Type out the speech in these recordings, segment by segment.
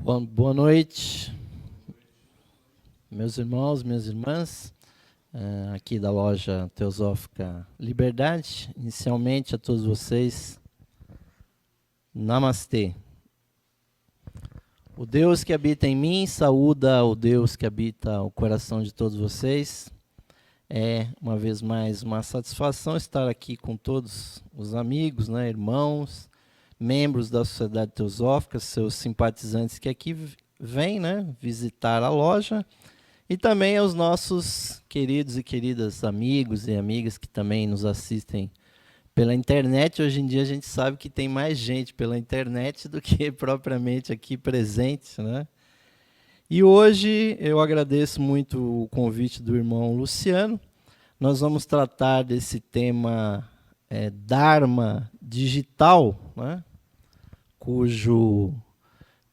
Boa noite, meus irmãos, minhas irmãs, aqui da loja Teosófica Liberdade. Inicialmente, a todos vocês, Namastê. O Deus que habita em mim saúda o Deus que habita o coração de todos vocês. É, uma vez mais, uma satisfação estar aqui com todos os amigos, irmãos, membros da Sociedade Teosófica, seus simpatizantes que aqui vêm visitar a loja, e também aos nossos queridos e queridas amigos e amigas que também nos assistem pela internet. Hoje em dia a gente sabe que tem mais gente pela internet do que propriamente aqui presente, E hoje eu agradeço muito o convite do irmão Luciano. Nós vamos tratar desse tema Dharma digital, cujo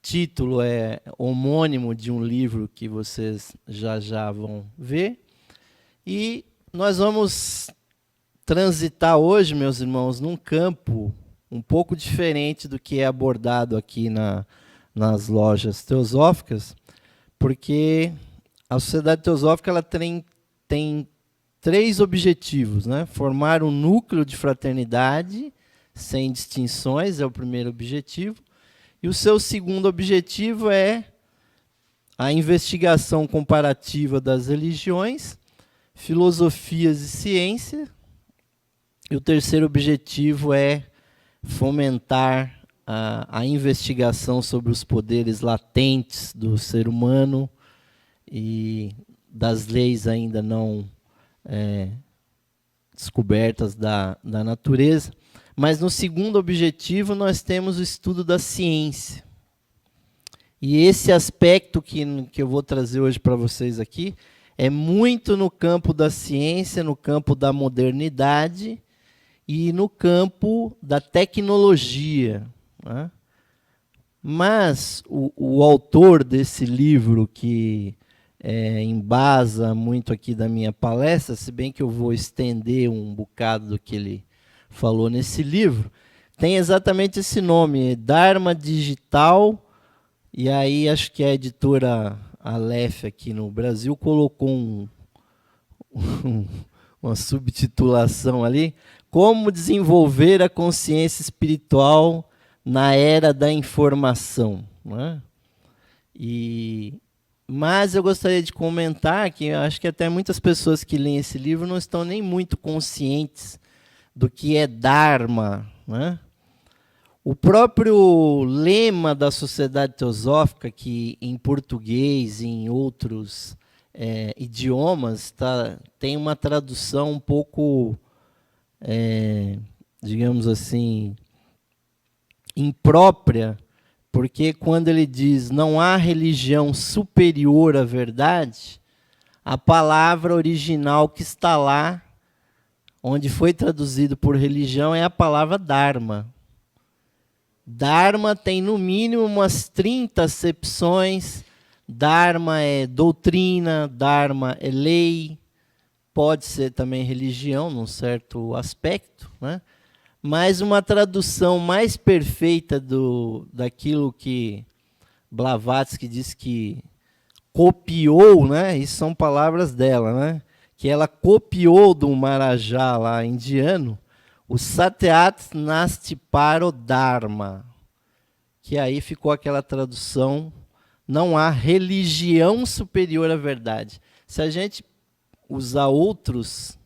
título é homônimo de um livro que vocês já vão ver. E nós vamos transitar hoje, meus irmãos, num campo um pouco diferente do que é abordado aqui nas lojas teosóficas, porque a Sociedade Teosófica ela tem 3 objetivos, Formar um núcleo de fraternidade sem distinções é o primeiro objetivo. E o seu segundo objetivo é a investigação comparativa das religiões, filosofias e ciência. E o terceiro objetivo é fomentar a investigação sobre os poderes latentes do ser humano e das leis ainda não descobertas da natureza. Mas no segundo objetivo nós temos o estudo da ciência. E esse aspecto que eu vou trazer hoje para vocês aqui é muito no campo da ciência, no campo da modernidade e no campo da tecnologia. Mas o autor desse livro que embasa muito aqui da minha palestra, se bem que eu vou estender um bocado do que ele falou nesse livro, tem exatamente esse nome, Dharma Digital, e aí acho que a editora Aleph aqui no Brasil colocou uma subtitulação ali, Como desenvolver a consciência espiritual na era da informação. Mas eu gostaria de comentar que eu acho que até muitas pessoas que leem esse livro não estão nem muito conscientes do que é Dharma. O próprio lema da Sociedade Teosófica, que em português e em outros idiomas tem uma tradução um pouco, digamos assim, imprópria, porque quando ele diz não há religião superior à verdade, a palavra original que está lá, onde foi traduzido por religião, é a palavra Dharma. Dharma tem no mínimo umas 30 acepções. Dharma é doutrina, Dharma é lei, pode ser também religião, num certo aspecto, Mas uma tradução mais perfeita daquilo que Blavatsky diz que copiou, isso são palavras dela, que ela copiou do Marajá lá indiano, o Satyat Nasti Paro Dharma, que aí ficou aquela tradução, não há religião superior à verdade. Se a gente usar outras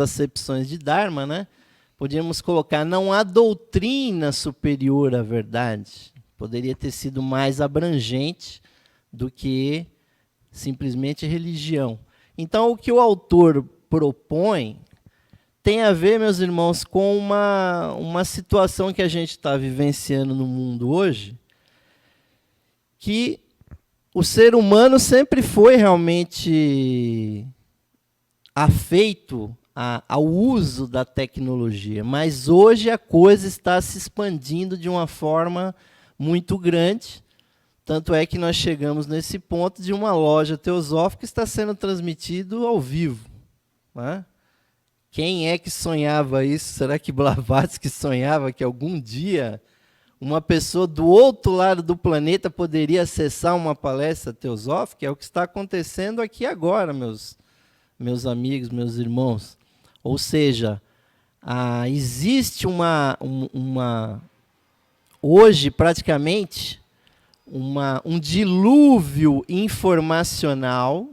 acepções de Dharma, podíamos colocar, não há doutrina superior à verdade. Poderia ter sido mais abrangente do que simplesmente religião. Então, o que o autor propõe tem a ver, meus irmãos, com uma situação que a gente está vivenciando no mundo hoje, que o ser humano sempre foi realmente afeito ao uso da tecnologia, mas hoje a coisa está se expandindo de uma forma muito grande. Tanto é que nós chegamos nesse ponto de uma loja teosófica que está sendo transmitido ao vivo. Quem é que sonhava isso? Será que Blavatsky sonhava que algum dia uma pessoa do outro lado do planeta poderia acessar uma palestra teosófica? É o que está acontecendo aqui agora, meus amigos, meus irmãos. Ou seja, existe hoje praticamente um dilúvio informacional,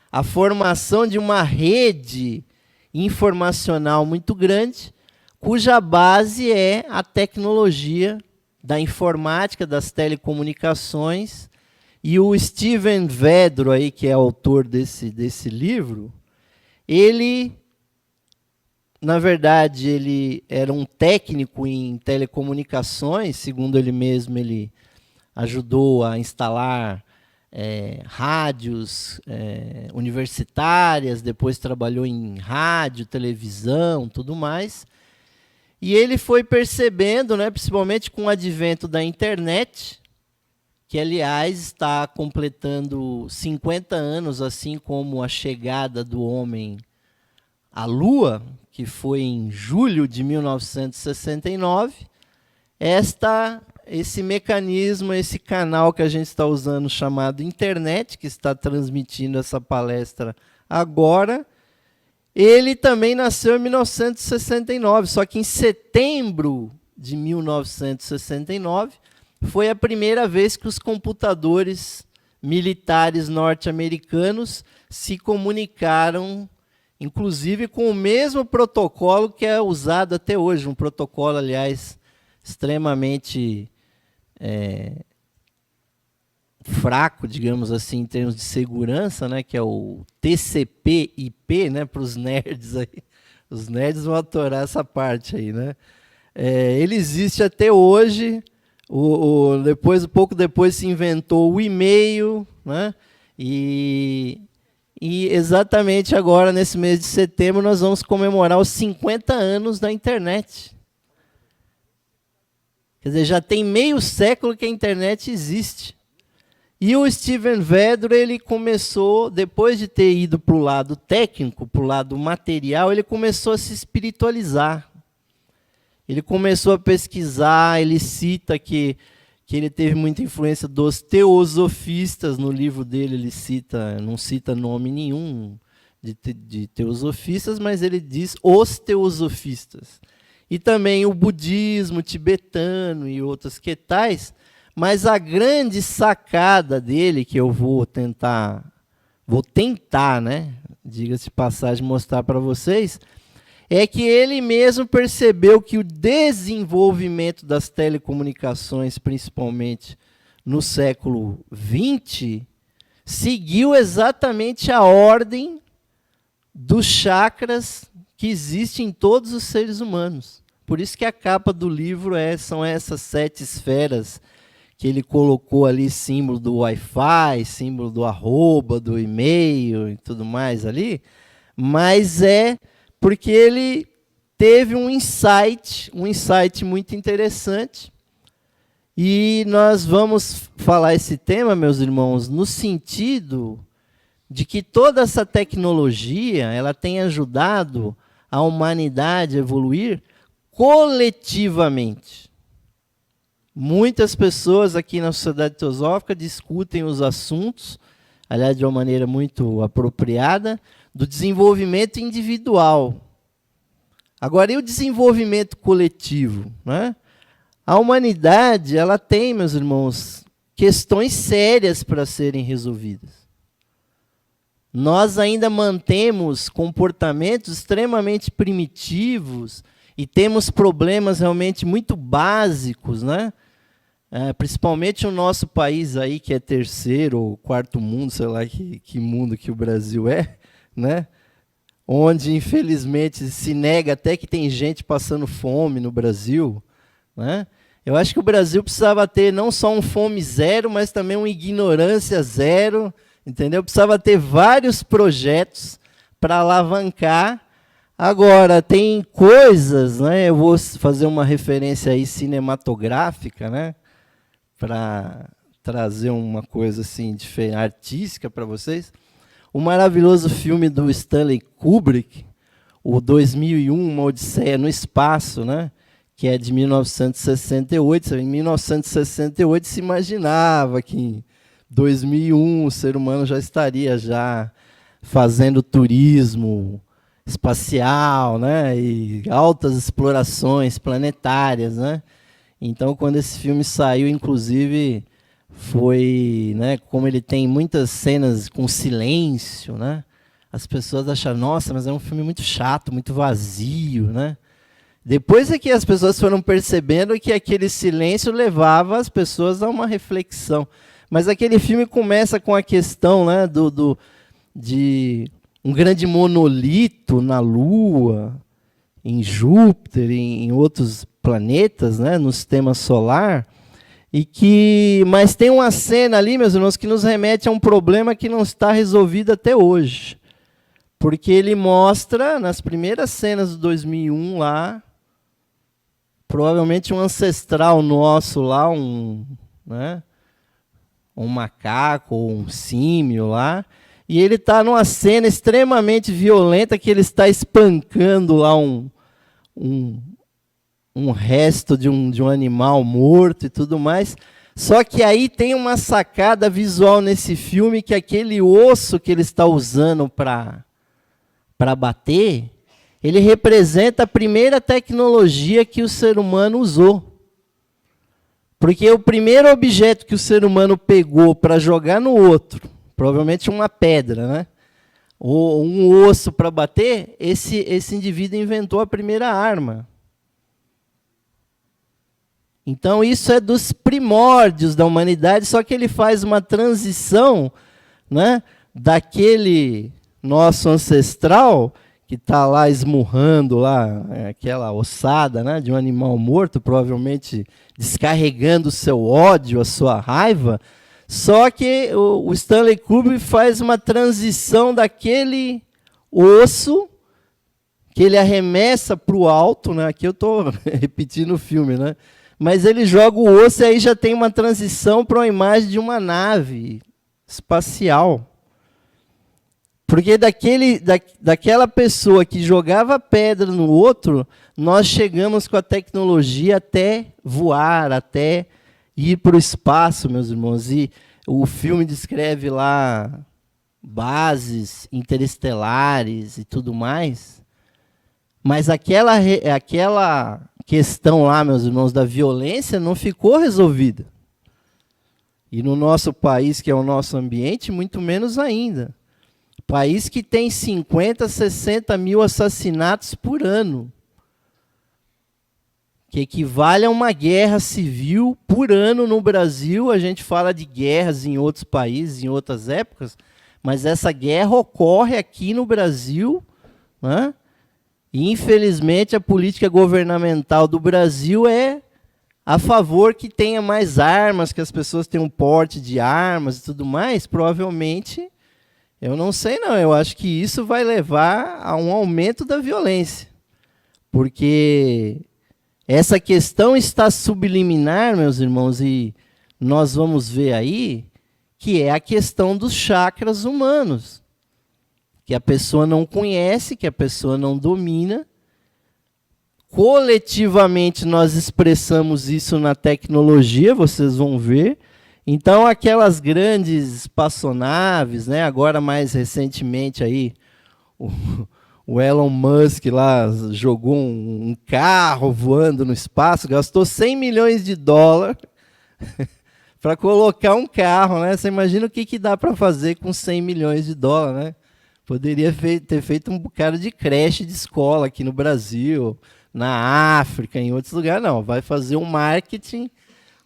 a formação de uma rede informacional muito grande, cuja base é a tecnologia da informática, das telecomunicações. E o Steven Vedro, aí, que é autor desse livro, ele, na verdade, ele era um técnico em telecomunicações, segundo ele mesmo, ele ajudou a instalar rádios universitárias, depois trabalhou em rádio, televisão, tudo mais. E ele foi percebendo, né, principalmente com o advento da internet, que, aliás, está completando 50 anos, assim como a chegada do homem à Lua, que foi em julho de 1969, esse mecanismo, esse canal que a gente está usando, chamado internet, que está transmitindo essa palestra agora, ele também nasceu em 1969, só que em setembro de 1969 foi a primeira vez que os computadores militares norte-americanos se comunicaram, inclusive com o mesmo protocolo que é usado até hoje, um protocolo, aliás, extremamente fraco, digamos assim, em termos de segurança, né, que é o TCP/IP, né, para os nerds aí. Os nerds vão adorar essa parte aí, né? Ele existe até hoje. Pouco depois se inventou o e-mail, né? E exatamente agora, nesse mês de setembro, nós vamos comemorar os 50 anos da internet. Quer dizer, já tem meio século que a internet existe. E o Steven Vedro, ele começou, depois de ter ido para o lado técnico, para o lado material, ele começou a se espiritualizar. Ele começou a pesquisar, ele cita que ele teve muita influência dos teosofistas. No livro dele ele não cita nome nenhum de teosofistas, mas ele diz os teosofistas. E também o budismo tibetano e outros que tais. Mas a grande sacada dele, que eu vou tentar, né, diga-se de passagem, mostrar para vocês, é que ele mesmo percebeu que o desenvolvimento das telecomunicações, principalmente no século XX, seguiu exatamente a ordem dos chakras que existe em todos os seres humanos. Por isso que a capa do livro são essas 7 esferas que ele colocou ali, símbolo do Wi-Fi, símbolo do arroba, do e-mail e tudo mais ali, mas porque ele teve um insight muito interessante, e nós vamos falar esse tema, meus irmãos, no sentido de que toda essa tecnologia ela tem ajudado a humanidade a evoluir coletivamente. Muitas pessoas aqui na Sociedade Teosófica discutem os assuntos, aliás, de uma maneira muito apropriada, do desenvolvimento individual. Agora, e o desenvolvimento coletivo, né? A humanidade, ela tem, meus irmãos, questões sérias para serem resolvidas. Nós ainda mantemos comportamentos extremamente primitivos e temos problemas realmente muito básicos, né? Principalmente o nosso país aí, que é terceiro ou quarto mundo, sei lá que mundo que o Brasil é, né? Onde, infelizmente, se nega até que tem gente passando fome no Brasil, né? Eu acho que o Brasil precisava ter não só um fome zero, mas também uma ignorância zero, entendeu? Precisava ter vários projetos para alavancar. Agora, tem coisas, né? Eu vou fazer uma referência aí cinematográfica, né? Para trazer uma coisa assim artística para vocês. O maravilhoso filme do Stanley Kubrick, o 2001, Uma Odisseia no Espaço, né? que é de 1968. Em 1968 se imaginava que em 2001 o ser humano já estaria já fazendo turismo espacial, né, e altas explorações planetárias, né? Então, quando esse filme saiu, inclusive, foi, né, como ele tem muitas cenas com silêncio, né? As pessoas acharam, nossa, mas é um filme muito chato, muito vazio, né? Depois é que as pessoas foram percebendo que aquele silêncio levava as pessoas a uma reflexão. Mas aquele filme começa com a questão, né, de um grande monolito na Lua, em Júpiter, em outros planetas, né, no sistema solar, mas tem uma cena ali, meus irmãos, que nos remete a um problema que não está resolvido até hoje. Porque ele mostra, nas primeiras cenas do 2001 lá, provavelmente um ancestral nosso lá, né, um macaco ou um símio lá, e ele está numa cena extremamente violenta que ele está espancando lá um resto de um animal morto e tudo mais. Só que aí tem uma sacada visual nesse filme que aquele osso que ele está usando para bater, ele representa a primeira tecnologia que o ser humano usou. Porque o primeiro objeto que o ser humano pegou para jogar no outro, provavelmente uma pedra, né, ou um osso para bater, esse indivíduo inventou a primeira arma. Então, isso é dos primórdios da humanidade, só que ele faz uma transição, né, daquele nosso ancestral, que está lá esmurrando lá, aquela ossada, né, de um animal morto, provavelmente descarregando o seu ódio, a sua raiva, só que o Stanley Kubrick faz uma transição daquele osso que ele arremessa para o alto, né, aqui eu estou repetindo o filme, né, mas ele joga o osso e aí já tem uma transição para uma imagem de uma nave espacial. Porque daquela pessoa que jogava pedra no outro, nós chegamos com a tecnologia até voar, até ir para o espaço, meus irmãos. E o filme descreve lá bases interestelares e tudo mais. Mas aquela questão lá, meus irmãos, da violência não ficou resolvida. E no nosso país, que é o nosso ambiente, muito menos ainda. País que tem 50, 60 mil assassinatos por ano, que equivale a uma guerra civil por ano no Brasil. A gente fala de guerras em outros países, em outras épocas, mas essa guerra ocorre aqui no Brasil, né? E, infelizmente, a política governamental do Brasil é a favor que tenha mais armas, que as pessoas tenham porte de armas e tudo mais. Provavelmente, eu não sei não, eu acho que isso vai levar a um aumento da violência. Porque essa questão está subliminar, meus irmãos, e nós vamos ver aí que é a questão dos chakras humanos, que a pessoa não conhece, que a pessoa não domina. Coletivamente nós expressamos isso na tecnologia, vocês vão ver. Então, aquelas grandes espaçonaves, né, agora mais recentemente aí, o Elon Musk lá jogou um carro voando no espaço, gastou 100 milhões de dólares para colocar um carro, né? Você imagina o que dá para fazer com 100 milhões de dólares, né? Poderia ter feito um bocado de creche de escola aqui no Brasil, na África, em outros lugares. Não, vai fazer um marketing,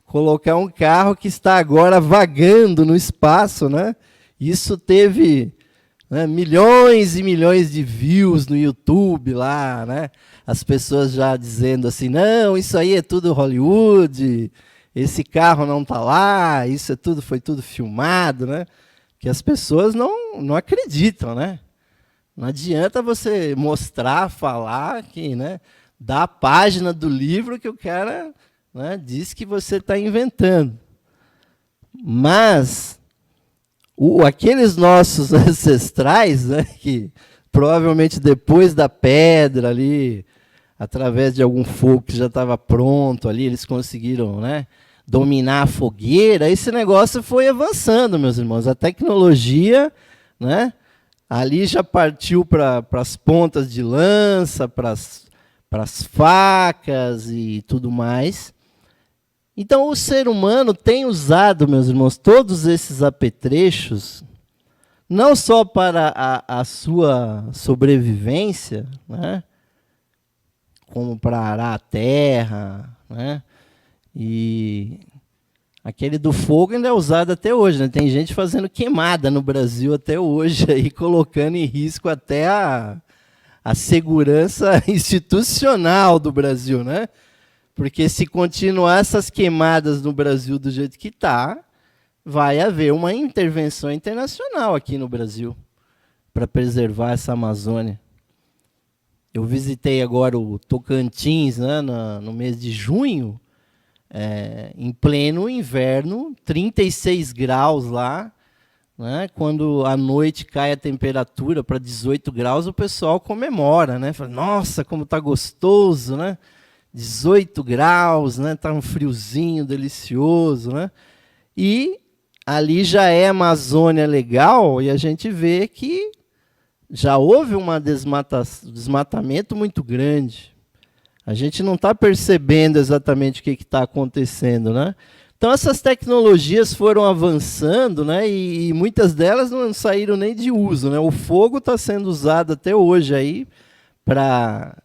colocar um carro que está agora vagando no espaço, né? Isso teve, né, milhões e milhões de views no YouTube lá, né? As pessoas já dizendo assim, não, isso aí é tudo Hollywood, esse carro não está lá, isso foi tudo filmado, né? Que as pessoas não acreditam, né? Não adianta você mostrar, falar, que, né, dá a página do livro que o cara, né, diz que você está inventando. Mas aqueles nossos ancestrais, né, que provavelmente depois da pedra ali, através de algum fogo que já estava pronto ali, eles conseguiram, né, dominar a fogueira. Esse negócio foi avançando, meus irmãos. A tecnologia, né, ali já partiu para as pontas de lança, para as facas e tudo mais. Então, o ser humano tem usado, meus irmãos, todos esses apetrechos, não só para a sua sobrevivência, né, como para arar a terra, né, e aquele do fogo ainda é usado até hoje, né? Tem gente fazendo queimada no Brasil até hoje, aí, colocando em risco até a segurança institucional do Brasil, né? Porque se continuar essas queimadas no Brasil do jeito que está, vai haver uma intervenção internacional aqui no Brasil para preservar essa Amazônia. Eu visitei agora o Tocantins, né, no mês de junho, em pleno inverno, 36 graus lá, né? Quando à noite cai a temperatura para 18 graus, o pessoal comemora, né? Fala, nossa, como está gostoso, né? 18 graus, né? Tá um friozinho delicioso, né? E ali já é Amazônia legal, e a gente vê que já houve um desmatamento muito grande. A gente não está percebendo exatamente o que está acontecendo, né? Então, essas tecnologias foram avançando, né? E muitas delas não saíram nem de uso, né? O fogo está sendo usado até hoje aí para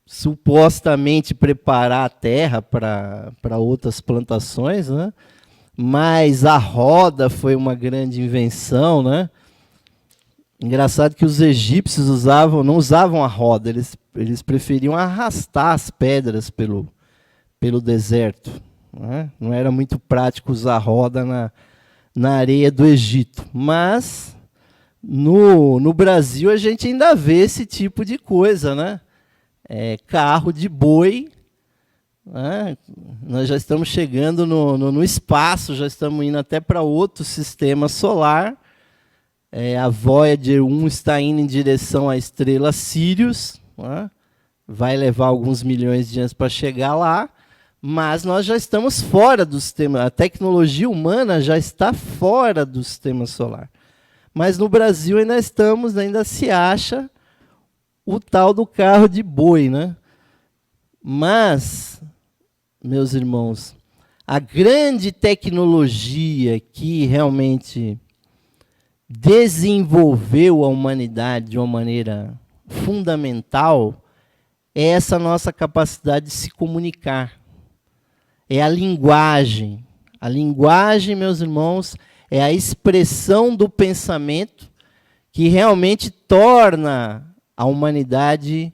supostamente preparar a terra para outras plantações, né? Mas a roda foi uma grande invenção, né? Engraçado que os egípcios não usavam a roda, eles preferiam arrastar as pedras pelo deserto, né? Não era muito prático usar a roda na areia do Egito. Mas no Brasil a gente ainda vê esse tipo de coisa, né? Carro de boi, né? Nós já estamos chegando no espaço, já estamos indo até para outro sistema solar. A Voyager 1 está indo em direção à estrela Sirius, né? Vai levar alguns milhões de anos para chegar lá, mas nós já estamos fora do sistema, a tecnologia humana já está fora do sistema solar. Mas no Brasil ainda se acha o tal do carro de boi, né? Mas, meus irmãos, a grande tecnologia que realmente desenvolveu a humanidade de uma maneira fundamental é essa nossa capacidade de se comunicar. É a linguagem. A linguagem, meus irmãos, é a expressão do pensamento que realmente torna a humanidade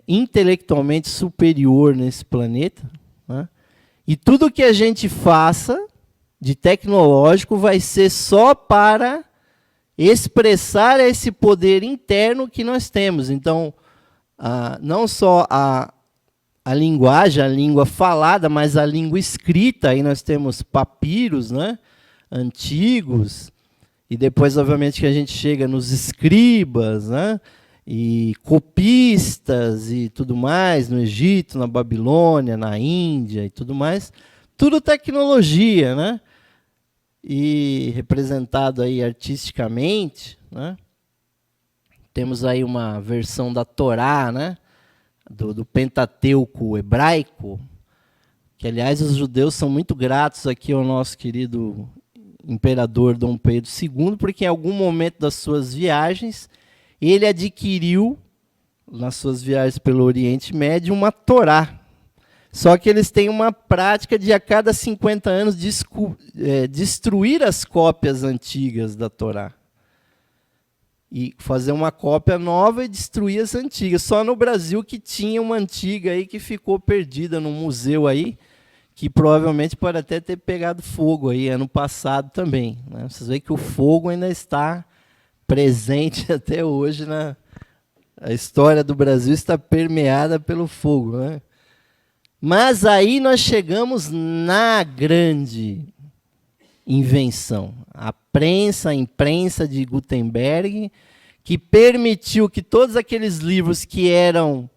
intelectualmente superior nesse planeta, né? E tudo que a gente faça de tecnológico vai ser só para expressar esse poder interno que nós temos. Então, não só a linguagem, a língua falada, mas a língua escrita. Aí nós temos papiros, né, antigos, e depois, obviamente, que a gente chega nos escribas, né, e copistas e tudo mais, no Egito, na Babilônia, na Índia e tudo mais. Tudo tecnologia, né? E representado aí artisticamente, né? Temos aí uma versão da Torá, né? Do Pentateuco hebraico, que, aliás, os judeus são muito gratos aqui ao nosso querido imperador Dom Pedro II, porque em algum momento das suas viagens, ele adquiriu, nas suas viagens pelo Oriente Médio, uma Torá. Só que eles têm uma prática de, a cada 50 anos, destruir as cópias antigas da Torá. E fazer uma cópia nova e destruir as antigas. Só no Brasil que tinha uma antiga aí que ficou perdida num museu aí, que provavelmente pode até ter pegado fogo aí ano passado também, né? Vocês veem que o fogo ainda está presente até hoje. A história do Brasil está permeada pelo fogo, né? Mas aí nós chegamos na grande invenção, a imprensa de Gutenberg, que permitiu que todos aqueles livros que eram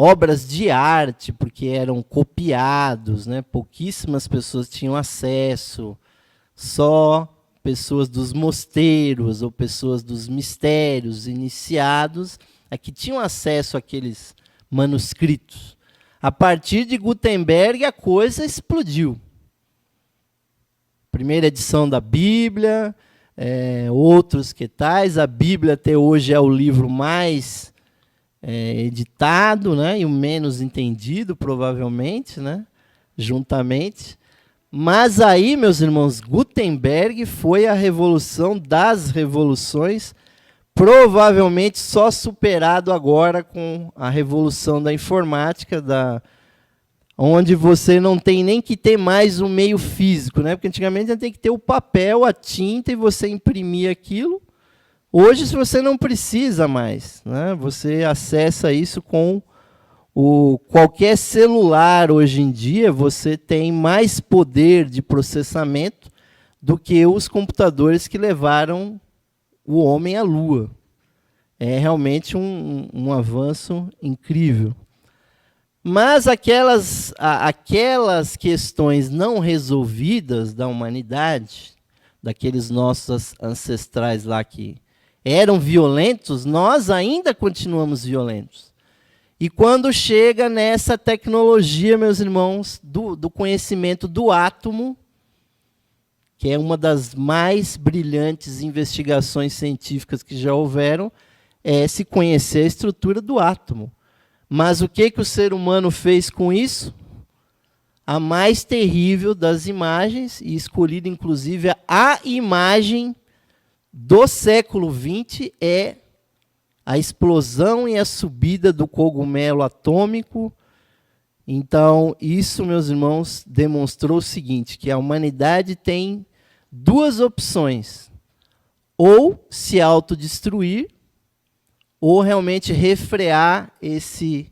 obras de arte, porque eram copiados, né? Pouquíssimas pessoas tinham acesso, só pessoas dos mosteiros ou pessoas dos mistérios iniciados é que tinham acesso àqueles manuscritos. A partir de Gutenberg, a coisa explodiu. Primeira edição da Bíblia, outros que tais. A Bíblia até hoje é o livro mais editado, né, e o menos entendido, provavelmente, né, juntamente. Mas aí, meus irmãos, Gutenberg foi a revolução das revoluções, provavelmente só superado agora com a revolução da informática, onde você não tem nem que ter mais um meio físico, né? Porque antigamente você tem que ter o papel, a tinta, e você imprimir aquilo. Hoje, se você não precisa mais, né? Você acessa isso com qualquer celular. Hoje em dia, você tem mais poder de processamento do que os computadores que levaram o homem à Lua. É realmente um avanço incrível. Mas aquelas questões não resolvidas da humanidade, daqueles nossos ancestrais lá que eram violentos, nós ainda continuamos violentos. E quando chega nessa tecnologia, meus irmãos, do conhecimento do átomo, que é uma das mais brilhantes investigações científicas que já houveram, é se conhecer a estrutura do átomo. Mas o que o ser humano fez com isso? A mais terrível das imagens, e escolhida inclusive a imagem do século XX, é a explosão e a subida do cogumelo atômico. Então, isso, meus irmãos, demonstrou o seguinte, que a humanidade tem duas opções: ou se autodestruir, ou realmente refrear esse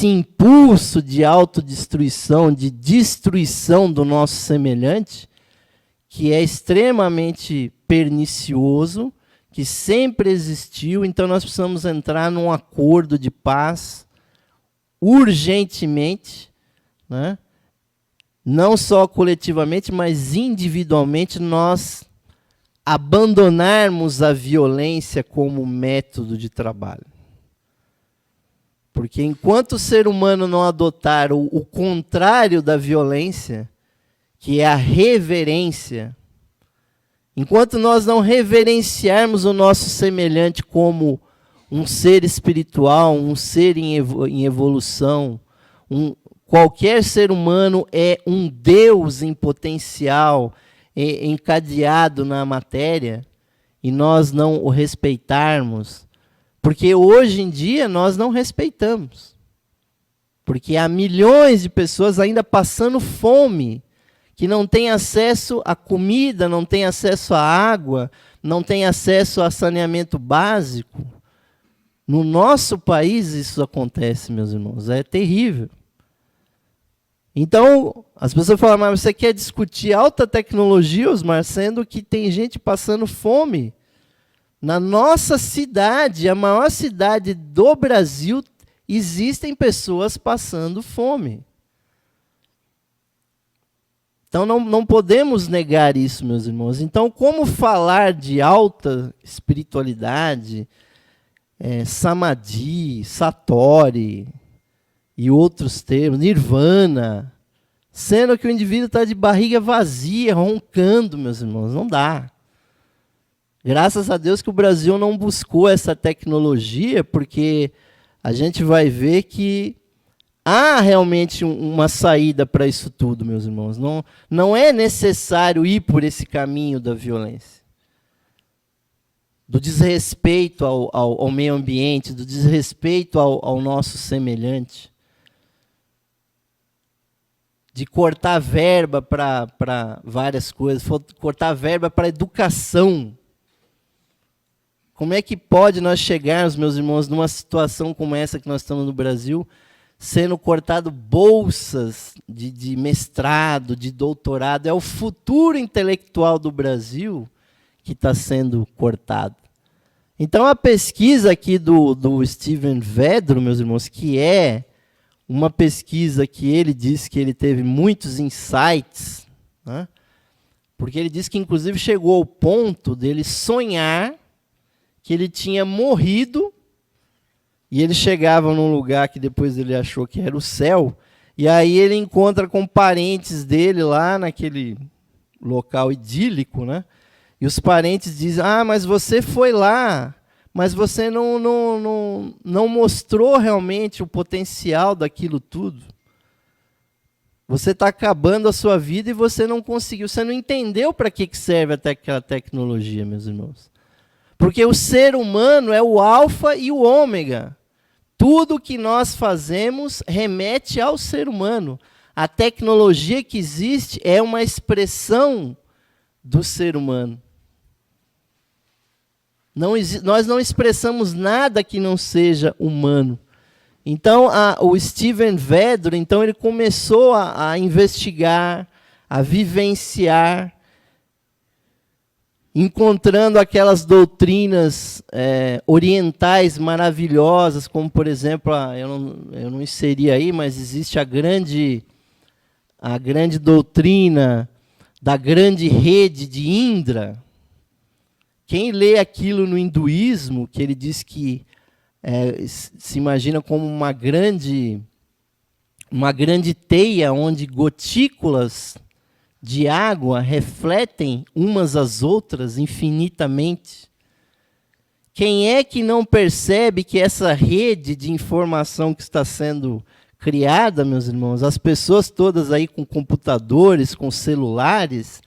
impulso de autodestruição, de destruição do nosso semelhante, que é extremamente pernicioso, que sempre existiu. Então nós precisamos entrar num acordo de paz urgentemente, né? Não só coletivamente, mas individualmente, nós abandonarmos a violência como método de trabalho. Porque enquanto o ser humano não adotar o contrário da violência, que é a reverência, enquanto nós não reverenciarmos o nosso semelhante como um ser espiritual, um ser em evolução, qualquer ser humano é um Deus em potencial, encadeado na matéria, e nós não o respeitarmos, porque hoje em dia nós não respeitamos, porque há milhões de pessoas ainda passando fome, que não têm acesso à comida, não têm acesso à água, não têm acesso a saneamento básico. No nosso país isso acontece, meus irmãos, é terrível. Então, as pessoas falam, mas você quer discutir alta tecnologia, Osmar, sendo que tem gente passando fome? Na nossa cidade, a maior cidade do Brasil, existem pessoas passando fome. Então, não podemos negar isso, meus irmãos. Então, como falar de alta espiritualidade, samadhi, satori e outros termos, nirvana, sendo que o indivíduo está de barriga vazia, roncando, meus irmãos? Não dá. Graças a Deus que o Brasil não buscou essa tecnologia, porque a gente vai ver que há realmente uma saída para isso tudo, meus irmãos. Não é necessário ir por esse caminho da violência, do desrespeito ao meio ambiente, do desrespeito ao nosso semelhante, de cortar verba para várias coisas, cortar verba para educação. Como é que pode nós chegarmos, meus irmãos, numa situação como essa que nós estamos no Brasil, sendo cortado bolsas de mestrado, de doutorado? É o futuro intelectual do Brasil que está sendo cortado. Então, a pesquisa aqui do Steven Vedro, meus irmãos, que é uma pesquisa que ele diz que ele teve muitos insights, né? Porque ele diz que, inclusive, chegou ao ponto dele sonhar que ele tinha morrido e ele chegava num lugar que depois ele achou que era o céu, e aí ele encontra com parentes dele lá naquele local idílico, né? E os parentes dizem, mas você foi lá, mas você não mostrou realmente o potencial daquilo tudo. Você está acabando a sua vida e você não conseguiu, você não entendeu para que serve até aquela tecnologia, meus irmãos. Porque o ser humano é o alfa e o ômega. Tudo que nós fazemos remete ao ser humano. A tecnologia que existe é uma expressão do ser humano. Nós não expressamos nada que não seja humano. Então, o Steven Vedro, então, ele começou a investigar, a vivenciar, encontrando aquelas doutrinas orientais maravilhosas, como, por exemplo, eu não inseri aí, mas existe a grande doutrina da grande rede de Indra. Quem lê aquilo no hinduísmo, que ele diz que se imagina como uma grande teia onde gotículas de água refletem umas às outras infinitamente. Quem é que não percebe que essa rede de informação que está sendo criada, meus irmãos, as pessoas todas aí com computadores, com celulares,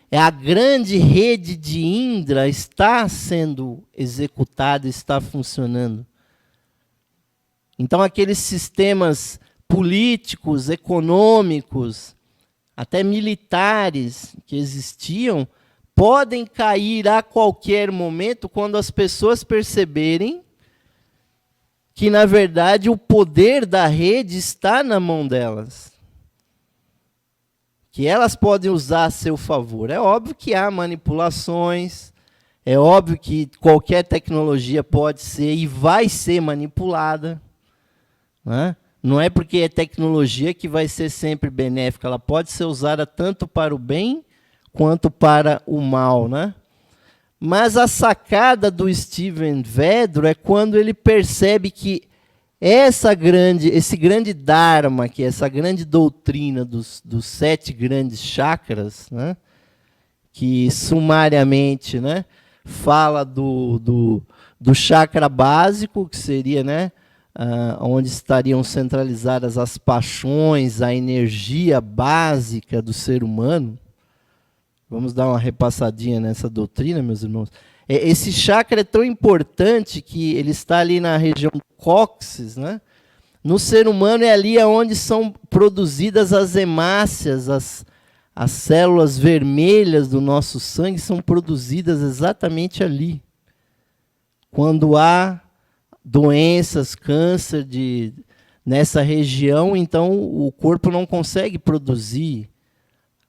a grande rede de Indra está sendo executada, está funcionando. Então, aqueles sistemas políticos, econômicos, até militares que existiam, podem cair a qualquer momento quando as pessoas perceberem que, na verdade, o poder da rede está na mão delas. Que elas podem usar a seu favor. É óbvio que há manipulações, é óbvio que qualquer tecnologia pode ser e vai ser manipulada, né? Não é porque é tecnologia que vai ser sempre benéfica, ela pode ser usada tanto para o bem quanto para o mal, né? Mas a sacada do Steven Vedro é quando ele percebe que esse grande Dharma, que é essa grande doutrina dos 7 grandes chakras, né, que sumariamente, né, fala do chakra básico, que seria, né, onde estariam centralizadas as paixões, a energia básica do ser humano. Vamos dar uma repassadinha nessa doutrina, meus irmãos. Esse chakra é tão importante que ele está ali na região do cóccix, né? No ser humano é ali onde são produzidas as hemácias, as células vermelhas do nosso sangue são produzidas exatamente ali. Quando há doenças, câncer nessa região, então o corpo não consegue produzir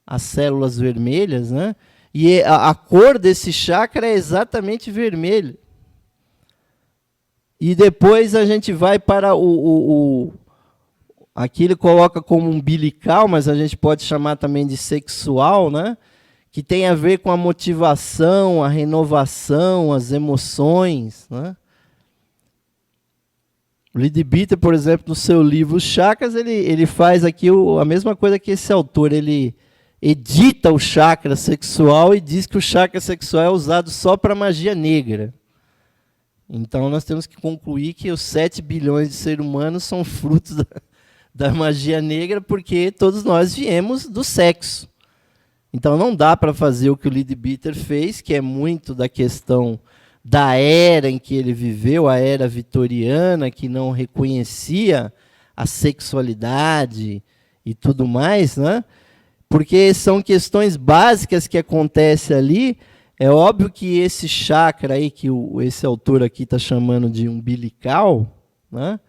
as células vermelhas, né? E a cor desse chakra é exatamente vermelho. E depois a gente vai para aqui ele coloca como umbilical, mas a gente pode chamar também de sexual, né? Que tem a ver com a motivação, a renovação, as emoções, né? O Leadbeater, por exemplo, no seu livro Os Chakras, ele faz aqui a mesma coisa que esse autor, ele edita o chakra sexual e diz que o chakra sexual é usado só para magia negra. Então nós temos que concluir que os 7 bilhões de seres humanos são frutos da magia negra, porque todos nós viemos do sexo. Então não dá para fazer o que o Leadbeater fez, que é muito da questão da era em que ele viveu, a era vitoriana, que não reconhecia a sexualidade e tudo mais, né? Porque são questões básicas que acontecem ali. É óbvio que esse chakra aí, que esse autor aqui está chamando de umbilical, né,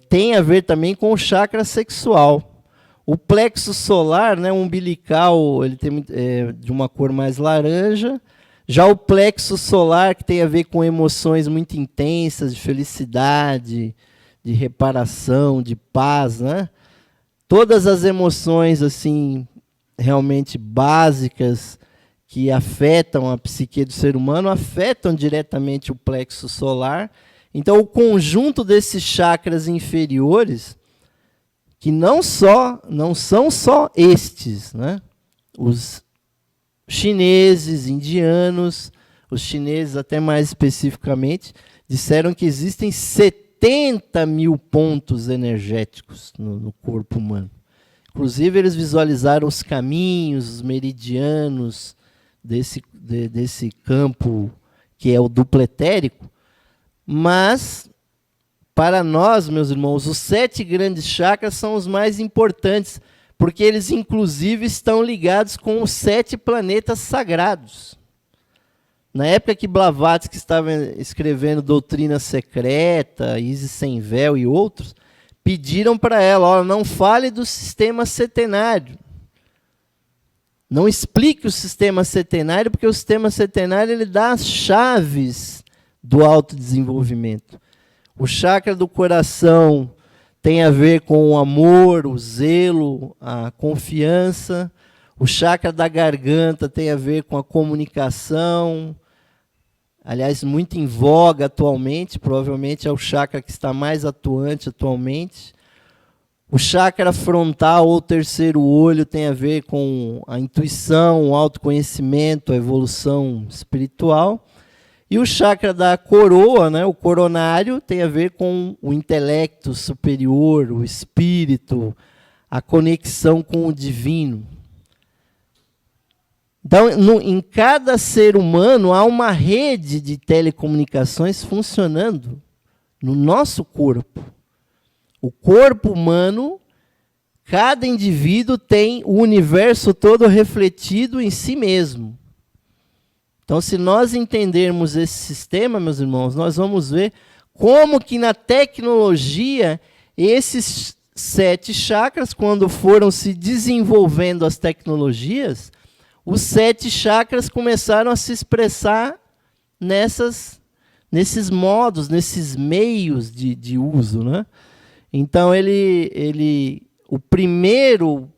tem a ver também com o chakra sexual. O plexo solar, né, umbilical, ele tem de uma cor mais laranja. Já o plexo solar, que tem a ver com emoções muito intensas, de felicidade, de reparação, de paz, né? Todas as emoções assim realmente básicas que afetam a psique do ser humano afetam diretamente o plexo solar. Então, o conjunto desses chakras inferiores, que não são só estes, né? Os chineses, indianos, os chineses até mais especificamente, disseram que existem 70 mil pontos energéticos no corpo humano. Inclusive, eles visualizaram os caminhos, os meridianos desse campo que é o duplo etérico. Mas, para nós, meus irmãos, os 7 grandes chakras são os mais importantes, porque eles, inclusive, estão ligados com os 7 planetas sagrados. Na época que Blavatsky estava escrevendo Doutrina Secreta, Isis Sem Véu e outros, pediram para ela, olha, não fale do sistema setenário. Não explique o sistema setenário, porque o sistema setenário ele dá as chaves do autodesenvolvimento. O chakra do coração tem a ver com o amor, o zelo, a confiança. O chakra da garganta tem a ver com a comunicação. Aliás, muito em voga atualmente, provavelmente é o chakra que está mais atuante atualmente. O chakra frontal ou terceiro olho tem a ver com a intuição, o autoconhecimento, a evolução espiritual. E o chakra da coroa, né, o coronário, tem a ver com o intelecto superior, o espírito, a conexão com o divino. Então, em cada ser humano há uma rede de telecomunicações funcionando no nosso corpo. O corpo humano, cada indivíduo tem o universo todo refletido em si mesmo. Então, se nós entendermos esse sistema, meus irmãos, nós vamos ver como que na tecnologia, esses 7 chakras, quando foram se desenvolvendo as tecnologias, os 7 chakras começaram a se expressar nesses modos, nesses meios de uso, né? Então, o primeiro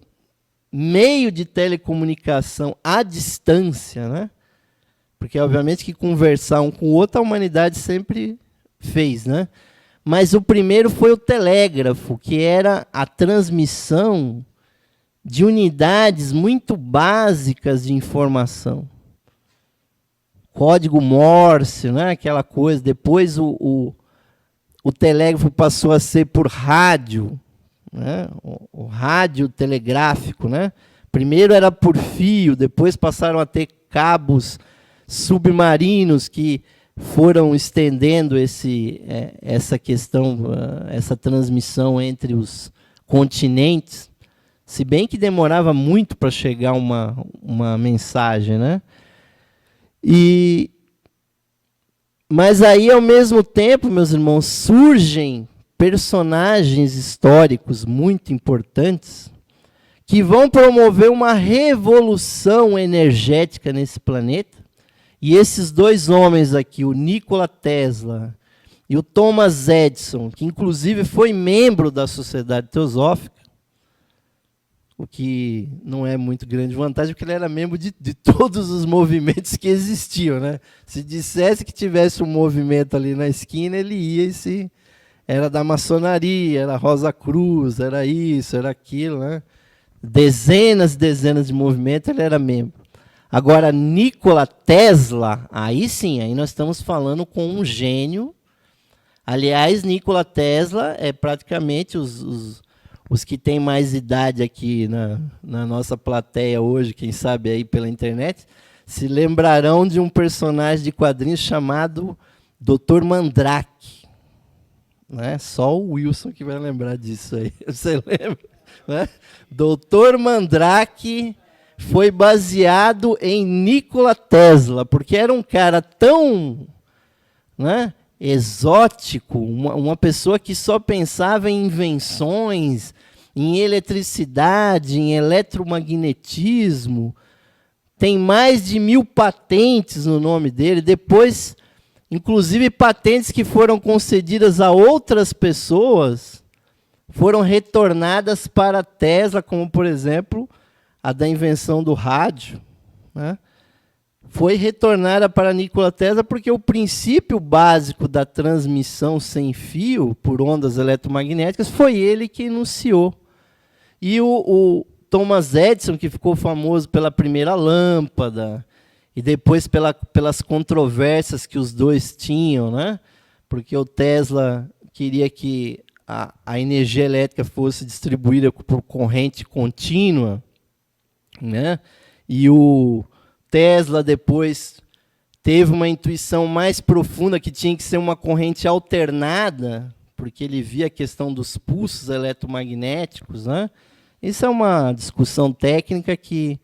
meio de telecomunicação à distância, né? Porque, obviamente, que conversar um com o outro, a humanidade sempre fez, né? Mas o primeiro foi o telégrafo, que era a transmissão de unidades muito básicas de informação. Código Morse, né? Aquela coisa. Depois o telégrafo passou a ser por rádio, né? O rádio telegráfico, né? Primeiro era por fio, depois passaram a ter cabos submarinos que foram estendendo essa questão, essa transmissão entre os continentes, se bem que demorava muito para chegar uma mensagem, né? Mas aí, ao mesmo tempo, meus irmãos, surgem personagens históricos muito importantes que vão promover uma revolução energética nesse planeta. E esses 2 homens aqui, o Nikola Tesla e o Thomas Edison, que inclusive foi membro da Sociedade Teosófica, o que não é muito grande vantagem, porque ele era membro de todos os movimentos que existiam, né? Se dissesse que tivesse um movimento ali na esquina, ele ia e se era da maçonaria, era Rosa Cruz, era isso, era aquilo, né? Dezenas e dezenas de movimentos, ele era membro. Agora, Nikola Tesla, aí sim, aí nós estamos falando com um gênio. Aliás, Nikola Tesla é praticamente os que têm mais idade aqui na nossa plateia hoje, quem sabe aí pela internet, se lembrarão de um personagem de quadrinhos chamado Dr. Mandrake. Né? Só o Wilson que vai lembrar disso aí. Você lembra? Né? Dr. Mandrake foi baseado em Nikola Tesla, porque era um cara tão, né, exótico, uma pessoa que só pensava em invenções, em eletricidade, em eletromagnetismo, tem mais de 1000 patentes no nome dele. Depois, inclusive, patentes que foram concedidas a outras pessoas foram retornadas para a Tesla, como, por exemplo, a da invenção do rádio, né? Foi retornada para Nikola Tesla porque o princípio básico da transmissão sem fio por ondas eletromagnéticas foi ele que enunciou. E o Thomas Edison, que ficou famoso pela primeira lâmpada, e depois pelas controvérsias que os dois tinham, né? Porque o Tesla queria que a energia elétrica fosse distribuída por corrente contínua, né? E o Tesla depois teve uma intuição mais profunda que tinha que ser uma corrente alternada, porque ele via a questão dos pulsos eletromagnéticos, né? Isso é uma discussão técnica que...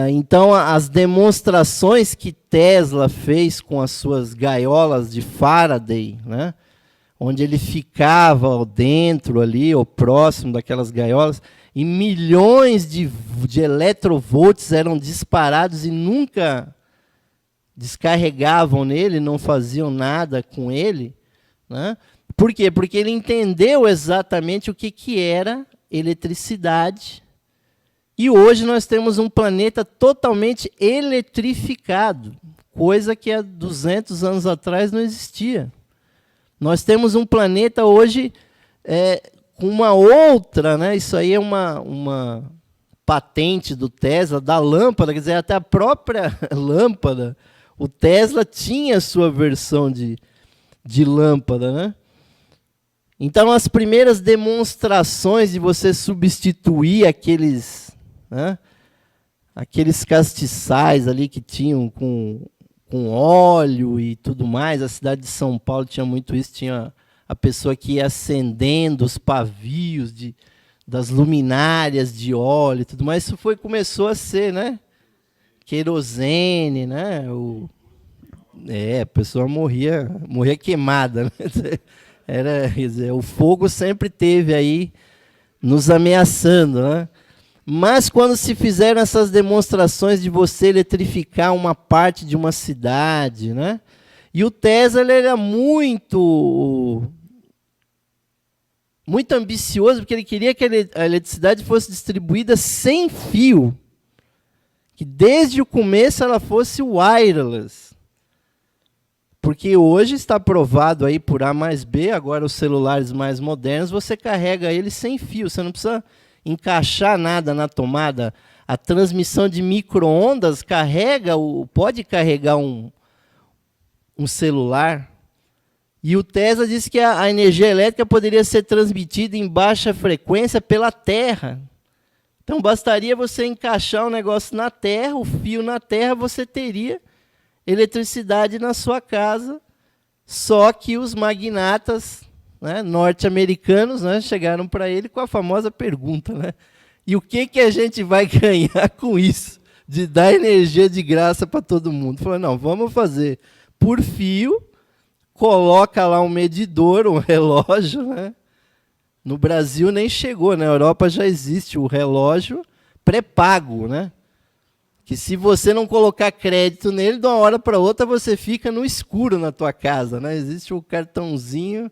então, as demonstrações que Tesla fez com as suas gaiolas de Faraday, né? Onde ele ficava dentro ali, ou próximo daquelas gaiolas, e milhões de eletrovolts eram disparados e nunca descarregavam nele, não faziam nada com ele, né? Por quê? Porque ele entendeu exatamente o que era eletricidade. E hoje nós temos um planeta totalmente eletrificado, coisa que há 200 anos atrás não existia. Nós temos um planeta hoje com uma outra, né? Isso aí é uma patente do Tesla, da lâmpada, quer dizer, até a própria lâmpada, o Tesla tinha a sua versão de lâmpada, né? Então, as primeiras demonstrações de você substituir aqueles, né, aqueles castiçais ali que tinham com óleo e tudo mais, a cidade de São Paulo tinha muito isso, tinha a pessoa que ia acendendo os pavios das luminárias de óleo e tudo mais. Isso começou a ser, né, querosene, né? A pessoa morria queimada, né? Quer dizer, o fogo sempre teve aí nos ameaçando, né? Mas quando se fizeram essas demonstrações de você eletrificar uma parte de uma cidade, né? E o Tesla ele era muito ambicioso, porque ele queria que a eletricidade fosse distribuída sem fio, que desde o começo ela fosse wireless. Porque hoje está provado aí por A mais B, agora os celulares mais modernos, você carrega eles sem fio, você não precisa encaixar nada na tomada. A transmissão de micro-ondas pode carregar um celular. E o Tesla disse que a energia elétrica poderia ser transmitida em baixa frequência pela Terra. Então, bastaria você encaixar um negócio na Terra, o fio na Terra, você teria eletricidade na sua casa. Só que os magnatas, né, norte-americanos, né, chegaram para ele com a famosa pergunta, né? E o que a gente vai ganhar com isso? De dar energia de graça para todo mundo. Falou, não, vamos fazer por fio, coloca lá um medidor, um relógio, né? No Brasil nem chegou, na Europa já existe o relógio pré-pago, né? Que se você não colocar crédito nele, de uma hora para outra você fica no escuro na tua casa, né? Existe o cartãozinho.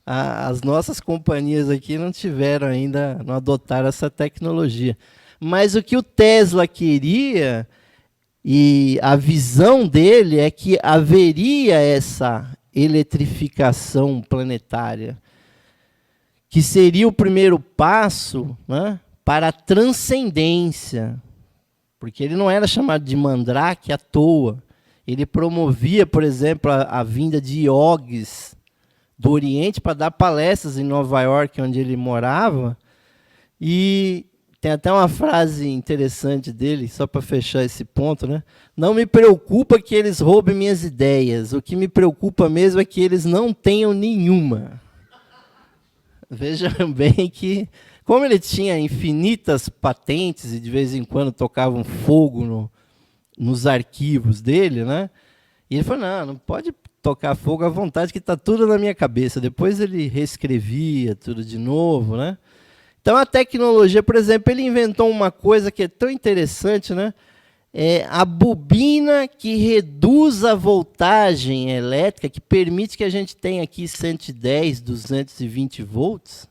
As nossas companhias aqui não tiveram ainda, não adotaram essa tecnologia. Mas o que o Tesla queria, e a visão dele, é que haveria essa eletrificação planetária, que seria o primeiro passo, né, para a transcendência. Porque ele não era chamado de mandrake à toa. Ele promovia, por exemplo, a vinda de iogues do Oriente para dar palestras em Nova York, onde ele morava. E tem até uma frase interessante dele, só para fechar esse ponto, né? Não me preocupa que eles roubem minhas ideias. O que me preocupa mesmo é que eles não tenham nenhuma. Vejam bem que, como ele tinha infinitas patentes e de vez em quando tocavam fogo nos arquivos dele, né? E ele falou, não pode tocar fogo à vontade, que está tudo na minha cabeça. Depois ele reescrevia tudo de novo, né? Então, a tecnologia, por exemplo, ele inventou uma coisa que é tão interessante, né? é a bobina que reduz a voltagem elétrica, que permite que a gente tenha aqui 110, 220 volts.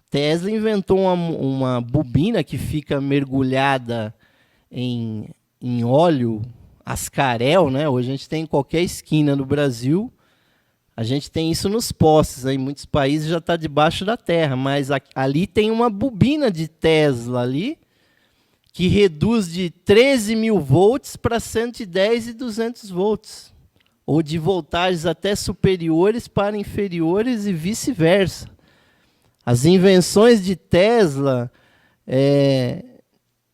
Tesla inventou uma bobina que fica mergulhada em óleo ascarel, né? Hoje a gente tem em qualquer esquina no Brasil, a gente tem isso nos postes, né? Em muitos países já está debaixo da terra, mas ali tem uma bobina de Tesla ali, que reduz de 13.000 volts para 110 e 200 volts, ou de voltagens até superiores para inferiores e vice-versa. As invenções de Tesla,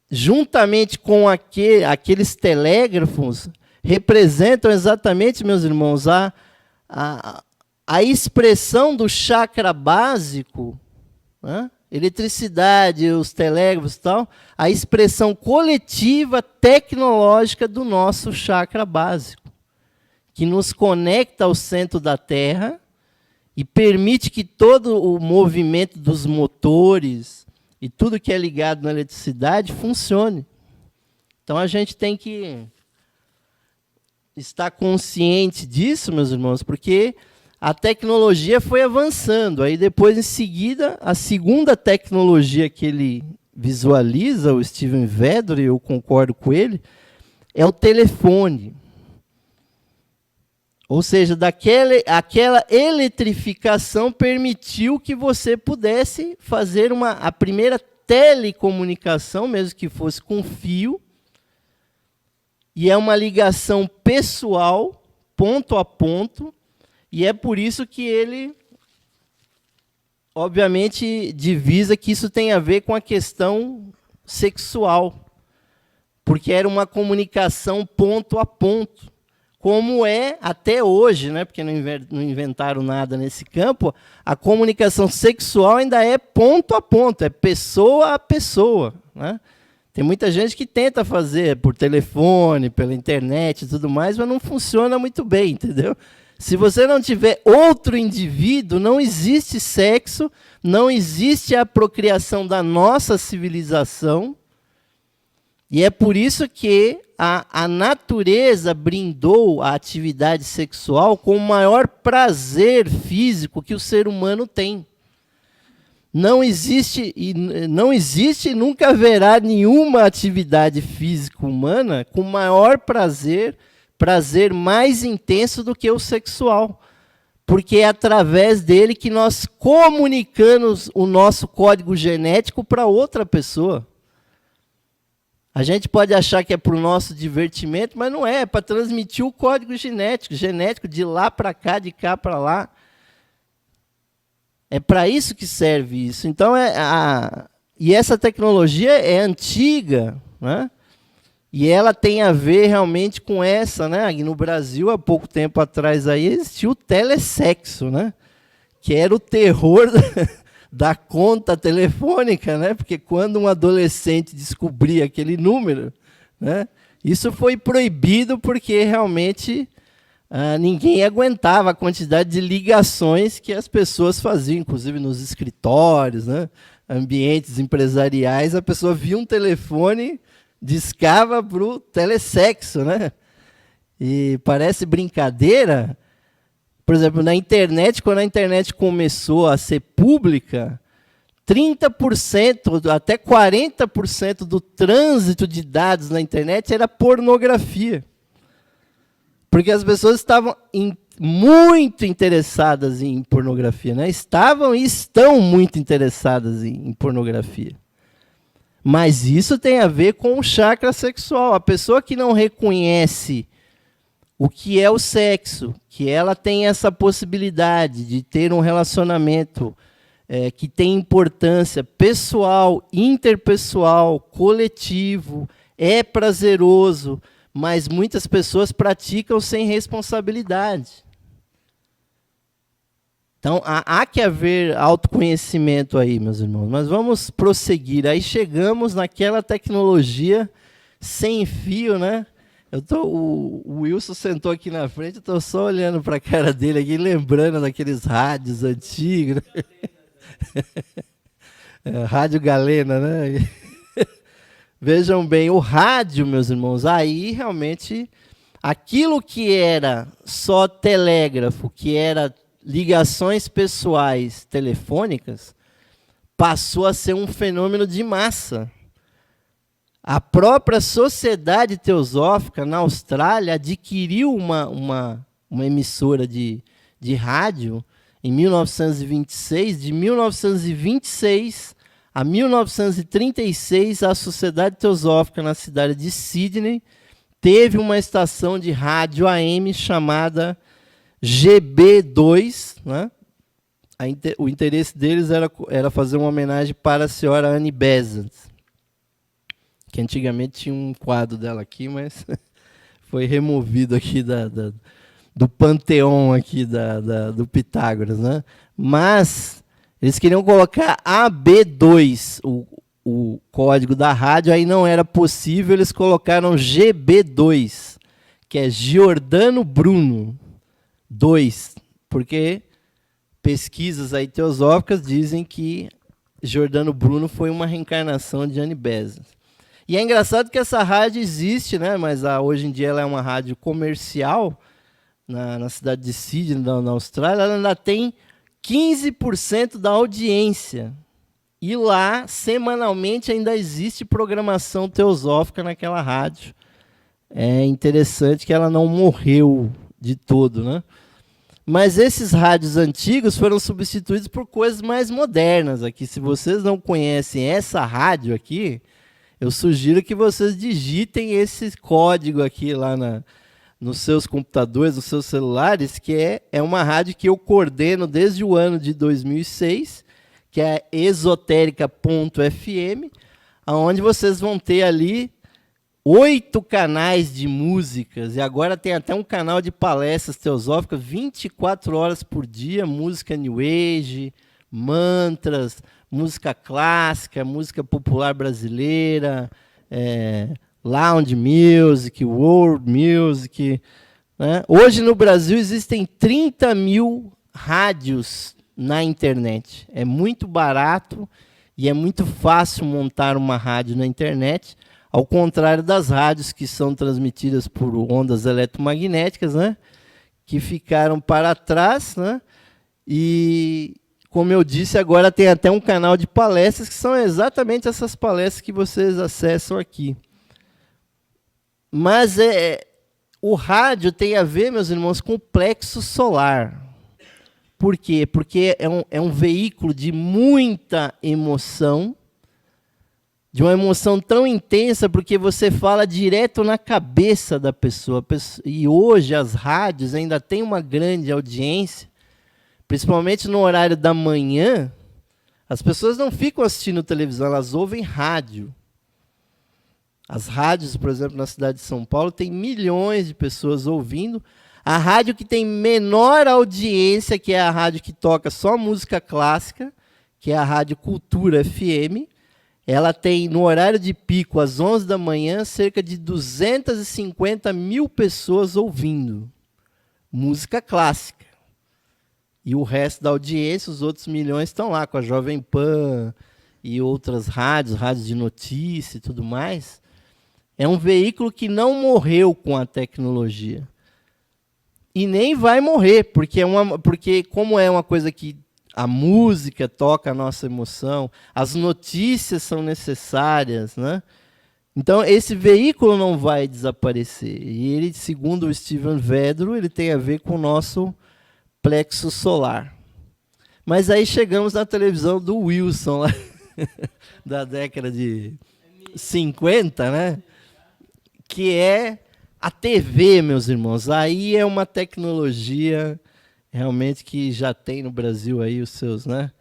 juntamente com aqueles telégrafos, representam exatamente, meus irmãos, a expressão do chakra básico, né? Eletricidade, os telégrafos e tal, a expressão coletiva tecnológica do nosso chakra básico, que nos conecta ao centro da Terra e permite que todo o movimento dos motores e tudo que é ligado na eletricidade funcione. Então a gente tem que estar consciente disso, meus irmãos, porque a tecnologia foi avançando. Aí depois, em seguida, a segunda tecnologia que ele visualiza, o Steven Vedder, eu concordo com ele, é o telefone. Ou seja, aquela eletrificação permitiu que você pudesse fazer a primeira telecomunicação, mesmo que fosse com fio, e é uma ligação pessoal, ponto a ponto, e é por isso que ele, obviamente, divisa que isso tem a ver com a questão sexual, porque era uma comunicação ponto a ponto, como é até hoje, né? Porque não inventaram nada nesse campo, a comunicação sexual ainda é ponto a ponto, é pessoa a pessoa, né? Tem muita gente que tenta fazer por telefone, pela internet e tudo mais, mas não funciona muito bem, entendeu? Se você não tiver outro indivíduo, não existe sexo, não existe a procriação da nossa civilização. E é por isso que a natureza brindou a atividade sexual com o maior prazer físico que o ser humano tem. Não existe e nunca haverá nenhuma atividade física humana com maior prazer mais intenso do que o sexual. Porque é através dele que nós comunicamos o nosso código genético para outra pessoa. A gente pode achar que é para o nosso divertimento, mas não é para transmitir o código genético de lá para cá, de cá para lá. É para isso que serve isso. Então, e essa tecnologia é antiga, né? E ela tem a ver realmente com essa, né? No Brasil, há pouco tempo atrás, aí, existiu o telessexo, né? Que era o terror da conta telefônica, né? Porque quando um adolescente descobria aquele número, né? Isso foi proibido porque realmente ninguém aguentava a quantidade de ligações que as pessoas faziam, inclusive nos escritórios, né? Ambientes empresariais, a pessoa via um telefone, discava para o telessexo, né? E parece brincadeira. Por exemplo, na internet, quando a internet começou a ser pública, 30%, até 40% do trânsito de dados na internet era pornografia. Porque as pessoas estavam muito interessadas em pornografia, né? Estavam e estão muito interessadas em pornografia. Mas isso tem a ver com o chakra sexual. A pessoa que não reconhece o que é o sexo, que ela tem essa possibilidade de ter um relacionamento que tem importância pessoal, interpessoal, coletivo, é prazeroso, mas muitas pessoas praticam sem responsabilidade. Então, há que haver autoconhecimento aí, meus irmãos. Mas vamos prosseguir. Aí chegamos naquela tecnologia sem fio, né? O Wilson sentou aqui na frente, eu estou só olhando para a cara dele aqui, lembrando daqueles rádios antigos. Né? Rádio Galena, né? Vejam bem, o rádio, meus irmãos, aí realmente aquilo que era só telégrafo, que era ligações pessoais telefônicas, passou a ser um fenômeno de massa. A própria Sociedade Teosófica, na Austrália, adquiriu uma emissora de rádio em 1926. De 1926 a 1936, a Sociedade Teosófica, na cidade de Sydney, teve uma estação de rádio AM chamada GB2, né? O interesse deles era fazer uma homenagem para a senhora Annie Besant, que antigamente tinha um quadro dela aqui, mas foi removido aqui do panteão aqui do Pitágoras, né? Mas eles queriam colocar AB2, o código da rádio, aí não era possível, eles colocaram GB2, que é Giordano Bruno 2, porque pesquisas aí teosóficas dizem que Giordano Bruno foi uma reencarnação de Annie Besant. E é engraçado que essa rádio existe, né? Mas hoje em dia ela é uma rádio comercial na cidade de Sydney, na Austrália. Ela ainda tem 15% da audiência. E lá, semanalmente, ainda existe programação teosófica naquela rádio. É interessante que ela não morreu de todo, né? Mas esses rádios antigos foram substituídos por coisas mais modernas aqui. Se vocês não conhecem essa rádio aqui, eu sugiro que vocês digitem esse código aqui lá nos seus computadores, nos seus celulares, que é uma rádio que eu coordeno desde o ano de 2006, que é esotérica.fm, onde vocês vão ter ali 8 canais de músicas, e agora tem até um canal de palestras teosóficas, 24 horas por dia, música New Age, mantras, música clássica, música popular brasileira, lounge music, world music, né? Hoje no Brasil existem 30 mil rádios na internet. É muito barato e é muito fácil montar uma rádio na internet, ao contrário das rádios que são transmitidas por ondas eletromagnéticas, né? Que ficaram para trás, né? E, como eu disse, agora tem até um canal de palestras, que são exatamente essas palestras que vocês acessam aqui. Mas o rádio tem a ver, meus irmãos, com o plexo solar. Por quê? Porque é um veículo de muita emoção, de uma emoção tão intensa, porque você fala direto na cabeça da pessoa. E hoje as rádios ainda têm uma grande audiência, principalmente no horário da manhã. As pessoas não ficam assistindo televisão, elas ouvem rádio. As rádios, por exemplo, na cidade de São Paulo, tem milhões de pessoas ouvindo. A rádio que tem menor audiência, que é a rádio que toca só música clássica, que é a Rádio Cultura FM, ela tem, no horário de pico, às 11 da manhã, cerca de 250 mil pessoas ouvindo música clássica. E o resto da audiência, os outros milhões, estão lá com a Jovem Pan e outras rádios de notícia e tudo mais. É um veículo que não morreu com a tecnologia. E nem vai morrer, porque como é uma coisa que a música toca a nossa emoção, as notícias são necessárias, né? Então, esse veículo não vai desaparecer. E ele, segundo o Steven Vedro, ele tem a ver com o nosso plexo solar. Mas aí chegamos na televisão do Wilson, lá, da década de 50, né? Que é a TV, meus irmãos. Aí é uma tecnologia realmente que já tem no Brasil aí os seus, né,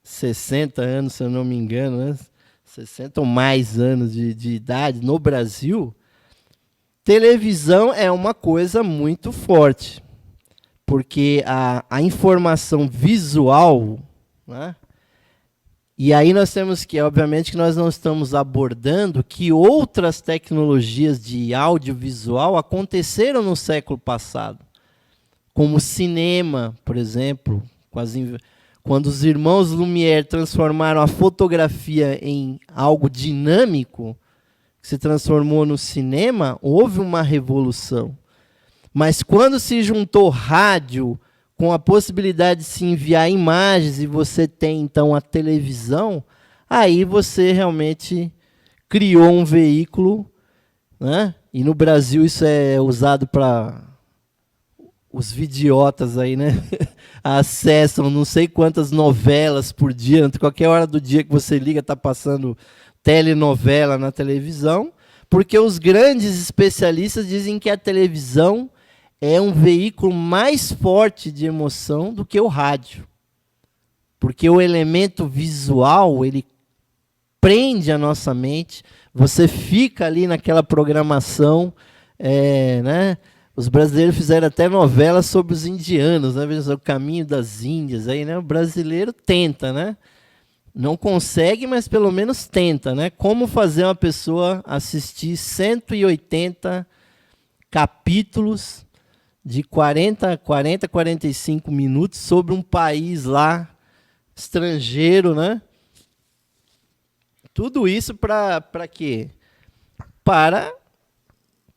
60 anos, se eu não me engano, né? 60 ou mais anos de idade no Brasil. Televisão é uma coisa muito forte, porque a informação visual, né? E aí nós temos que, obviamente, que nós não estamos abordando que outras tecnologias de audiovisual aconteceram no século passado, como o cinema, por exemplo, Quando os irmãos Lumière transformaram a fotografia em algo dinâmico, que se transformou no cinema, houve uma revolução. Mas quando se juntou rádio com a possibilidade de se enviar imagens e você tem, então, a televisão, aí você realmente criou um veículo, né? E no Brasil isso é usado para os vidiotas aí, né? Acessam não sei quantas novelas por dia, qualquer hora do dia que você liga está passando telenovela na televisão, porque os grandes especialistas dizem que a televisão é um veículo mais forte de emoção do que o rádio. Porque o elemento visual, ele prende a nossa mente, você fica ali naquela programação, né? Os brasileiros fizeram até novelas sobre os indianos, né? O caminho das Índias, aí, né? O brasileiro tenta, né? Não consegue, mas pelo menos tenta, né? Como fazer uma pessoa assistir 180 capítulos de 45 minutos sobre um país lá, estrangeiro, né? Tudo isso para quê? Para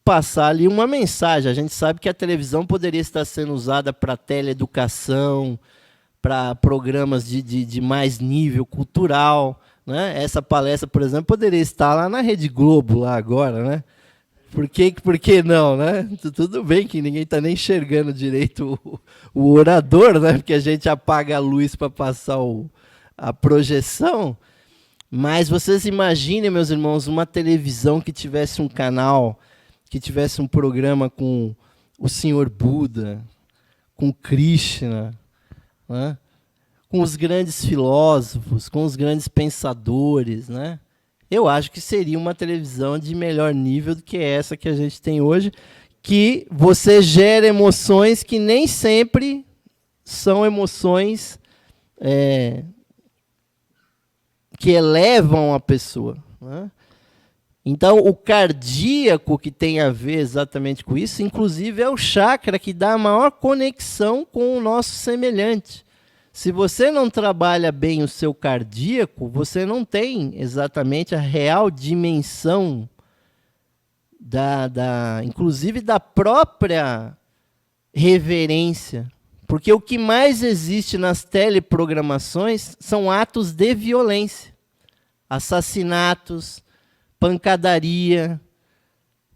passar ali uma mensagem. A gente sabe que a televisão poderia estar sendo usada para teleeducação, para programas de mais nível cultural, né? Essa palestra, por exemplo, poderia estar lá na Rede Globo, lá agora, né? Por que não, né? Tudo bem que ninguém está nem enxergando direito o orador, né? Porque a gente apaga a luz para passar a projeção. Mas vocês imaginem, meus irmãos, uma televisão que tivesse um canal, que tivesse um programa com o Senhor Buda, com Krishna, né? Com os grandes filósofos, com os grandes pensadores, né? Eu acho que seria uma televisão de melhor nível do que essa que a gente tem hoje, que você gera emoções que nem sempre são emoções que elevam a pessoa, né? Então, o cardíaco, que tem a ver exatamente com isso, inclusive é o chakra que dá a maior conexão com o nosso semelhante. Se você não trabalha bem o seu cardíaco, você não tem exatamente a real dimensão, inclusive da própria reverência. Porque o que mais existe nas teleprogramações são atos de violência. Assassinatos, pancadaria.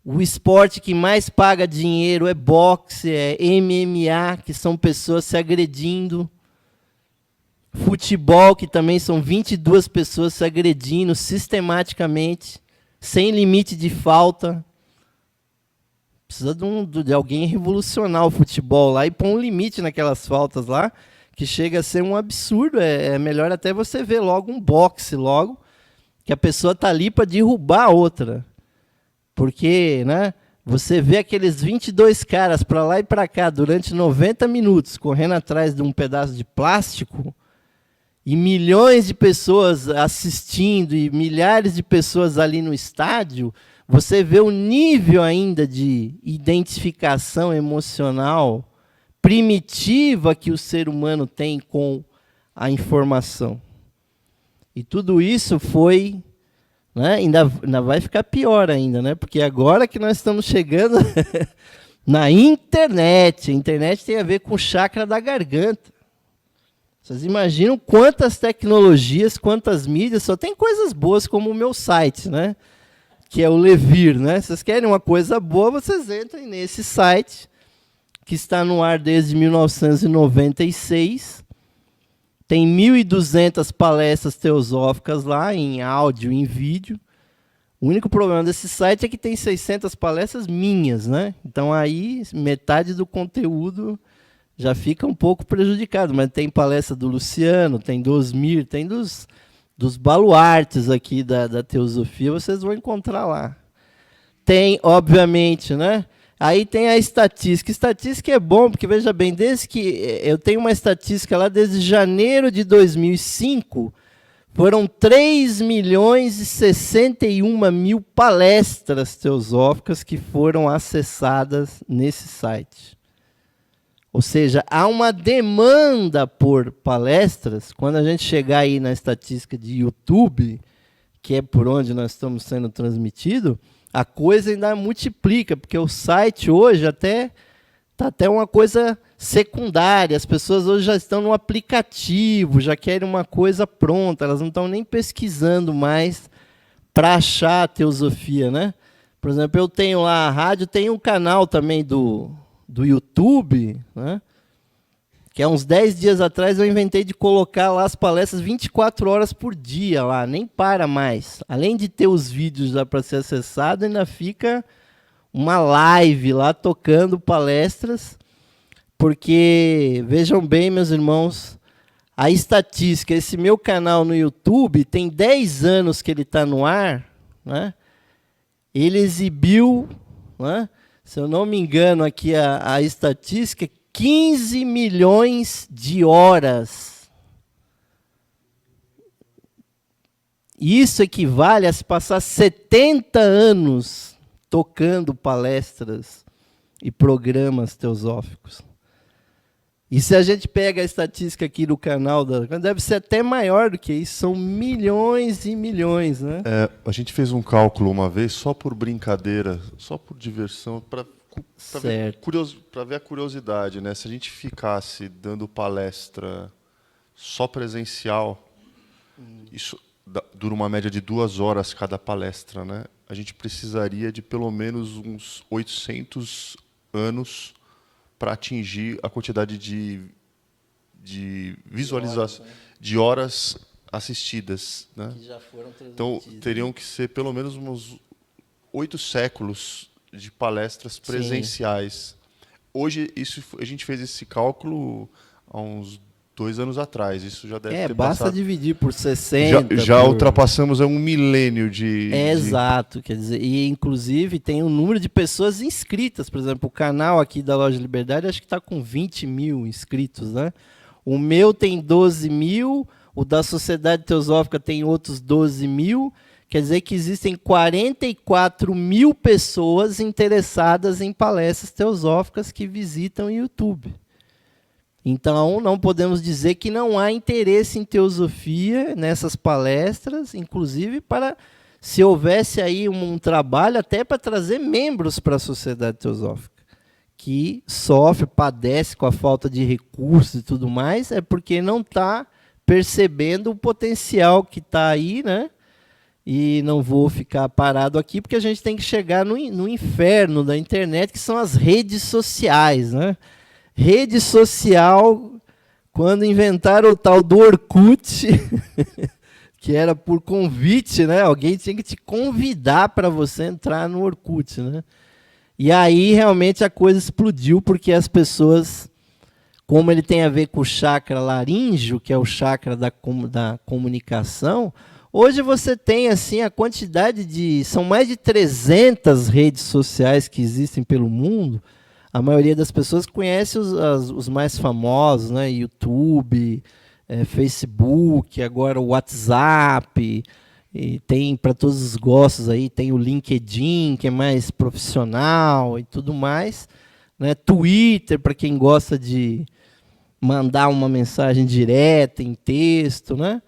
O esporte que mais paga dinheiro é boxe, é MMA, que são pessoas se agredindo. Futebol, que também são 22 pessoas se agredindo sistematicamente, sem limite de falta. Precisa de alguém revolucionar o futebol lá e pôr um limite naquelas faltas lá, que chega a ser um absurdo. É melhor até você ver logo um boxe, logo, que a pessoa está ali para derrubar a outra. Porque, né, você vê aqueles 22 caras para lá e para cá durante 90 minutos, correndo atrás de um pedaço de plástico, e milhões de pessoas assistindo, e milhares de pessoas ali no estádio, você vê o nível ainda de identificação emocional primitiva que o ser humano tem com a informação. E tudo isso foi, né, ainda vai ficar pior ainda, né? Porque agora que nós estamos chegando na internet. A internet tem a ver com o chakra da garganta. Vocês imaginam quantas tecnologias, quantas mídias, só tem coisas boas como o meu site, né? Que é o Levir, né? Vocês querem uma coisa boa, vocês entrem nesse site, que está no ar desde 1996. Tem 1.200 palestras teosóficas lá, em áudio e em vídeo. O único problema desse site é que tem 600 palestras minhas, né? Então, aí, metade do conteúdo já fica um pouco prejudicado. Mas tem palestra do Luciano, tem do Osmir, tem dos baluartes aqui da teosofia, vocês vão encontrar lá. Tem, obviamente, né? Aí tem a estatística. Estatística é bom, porque, veja bem, desde que eu tenho uma estatística lá, desde janeiro de 2005, foram 3.061.000 palestras teosóficas que foram acessadas nesse site. Ou seja, há uma demanda por palestras. Quando a gente chegar aí na estatística de YouTube, que é por onde nós estamos sendo transmitidos, a coisa ainda multiplica, porque o site hoje está até uma coisa secundária. As pessoas hoje já estão no aplicativo, já querem uma coisa pronta, elas não estão nem pesquisando mais para achar a teosofia, né? Por exemplo, eu tenho lá a rádio, tem um canal também do YouTube, né? Que há uns 10 dias atrás eu inventei de colocar lá as palestras 24 horas por dia lá, nem para mais. Além de ter os vídeos lá para ser acessado, ainda fica uma live lá tocando palestras, porque, vejam bem, meus irmãos, a estatística, esse meu canal no YouTube, tem 10 anos que ele está no ar, né? Ele exibiu, né? Se eu não me engano aqui a estatística, 15 milhões de horas. Isso equivale a se passar 70 anos tocando palestras e programas teosóficos. E se a gente pega a estatística aqui do canal, deve ser até maior do que isso, são milhões e milhões, né? A gente fez um cálculo uma vez, só por brincadeira, só por diversão, para ver a curiosidade, né? Se a gente ficasse dando palestra só presencial, isso dura uma média de 2 horas cada palestra, né? A gente precisaria de pelo menos uns 800 anos para atingir a quantidade de visualização, de horas assistidas, né? Que já foram transmitidas. Então, teriam que ser pelo menos uns 8 séculos de palestras presenciais. Sim. Hoje, a gente fez esse cálculo há uns 2 anos atrás. Isso já deve ter basta passado. Dividir por 60. Já ultrapassamos 1 milênio de... Exato. Quer dizer, e, inclusive, tem um número de pessoas inscritas. Por exemplo, o canal aqui da Loja Liberdade, acho que está com 20 mil inscritos, né? O meu tem 12 mil, o da Sociedade Teosófica tem outros 12 mil. Quer dizer que existem 44 mil pessoas interessadas em palestras teosóficas que visitam o YouTube. Então, não podemos dizer que não há interesse em teosofia nessas palestras, inclusive para, se houvesse aí um trabalho até para trazer membros para a Sociedade Teosófica, que sofre, padece com a falta de recursos e tudo mais, é porque não está percebendo o potencial que está aí, né? E não vou ficar parado aqui, porque a gente tem que chegar no inferno da internet, que são as redes sociais, né? Rede social, quando inventaram o tal do Orkut, que era por convite, né? Alguém tinha que te convidar para você entrar no Orkut, né? E aí realmente a coisa explodiu, porque as pessoas, como ele tem a ver com o chakra laríngeo, que é o chakra da comunicação, hoje você tem assim a quantidade de... São mais de 300 redes sociais que existem pelo mundo. A maioria das pessoas conhece os mais famosos, né? YouTube, Facebook, agora o WhatsApp, e tem para todos os gostos aí, tem o LinkedIn, que é mais profissional e tudo mais, né? Twitter, para quem gosta de mandar uma mensagem direta em texto, né?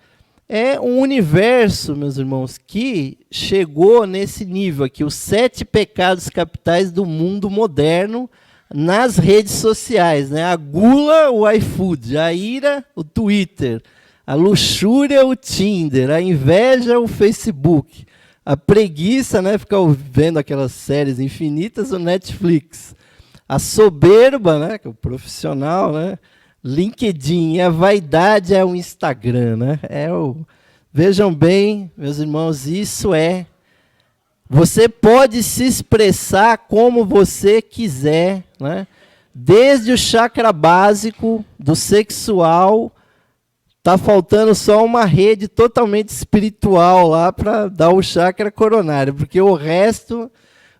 É um universo, meus irmãos, que chegou nesse nível aqui, os 7 pecados capitais do mundo moderno, nas redes sociais, né? A gula, o iFood, a ira, o Twitter, a luxúria, o Tinder, a inveja, o Facebook, a preguiça, né? Ficar vendo aquelas séries infinitas, o Netflix, a soberba, né? Que é o profissional, né? LinkedIn, e a vaidade é o Instagram, né? Vejam bem, meus irmãos, isso é... Você pode se expressar como você quiser, né? Desde o chakra básico, do sexual, está faltando só uma rede totalmente espiritual lá para dar o chakra coronário, porque o resto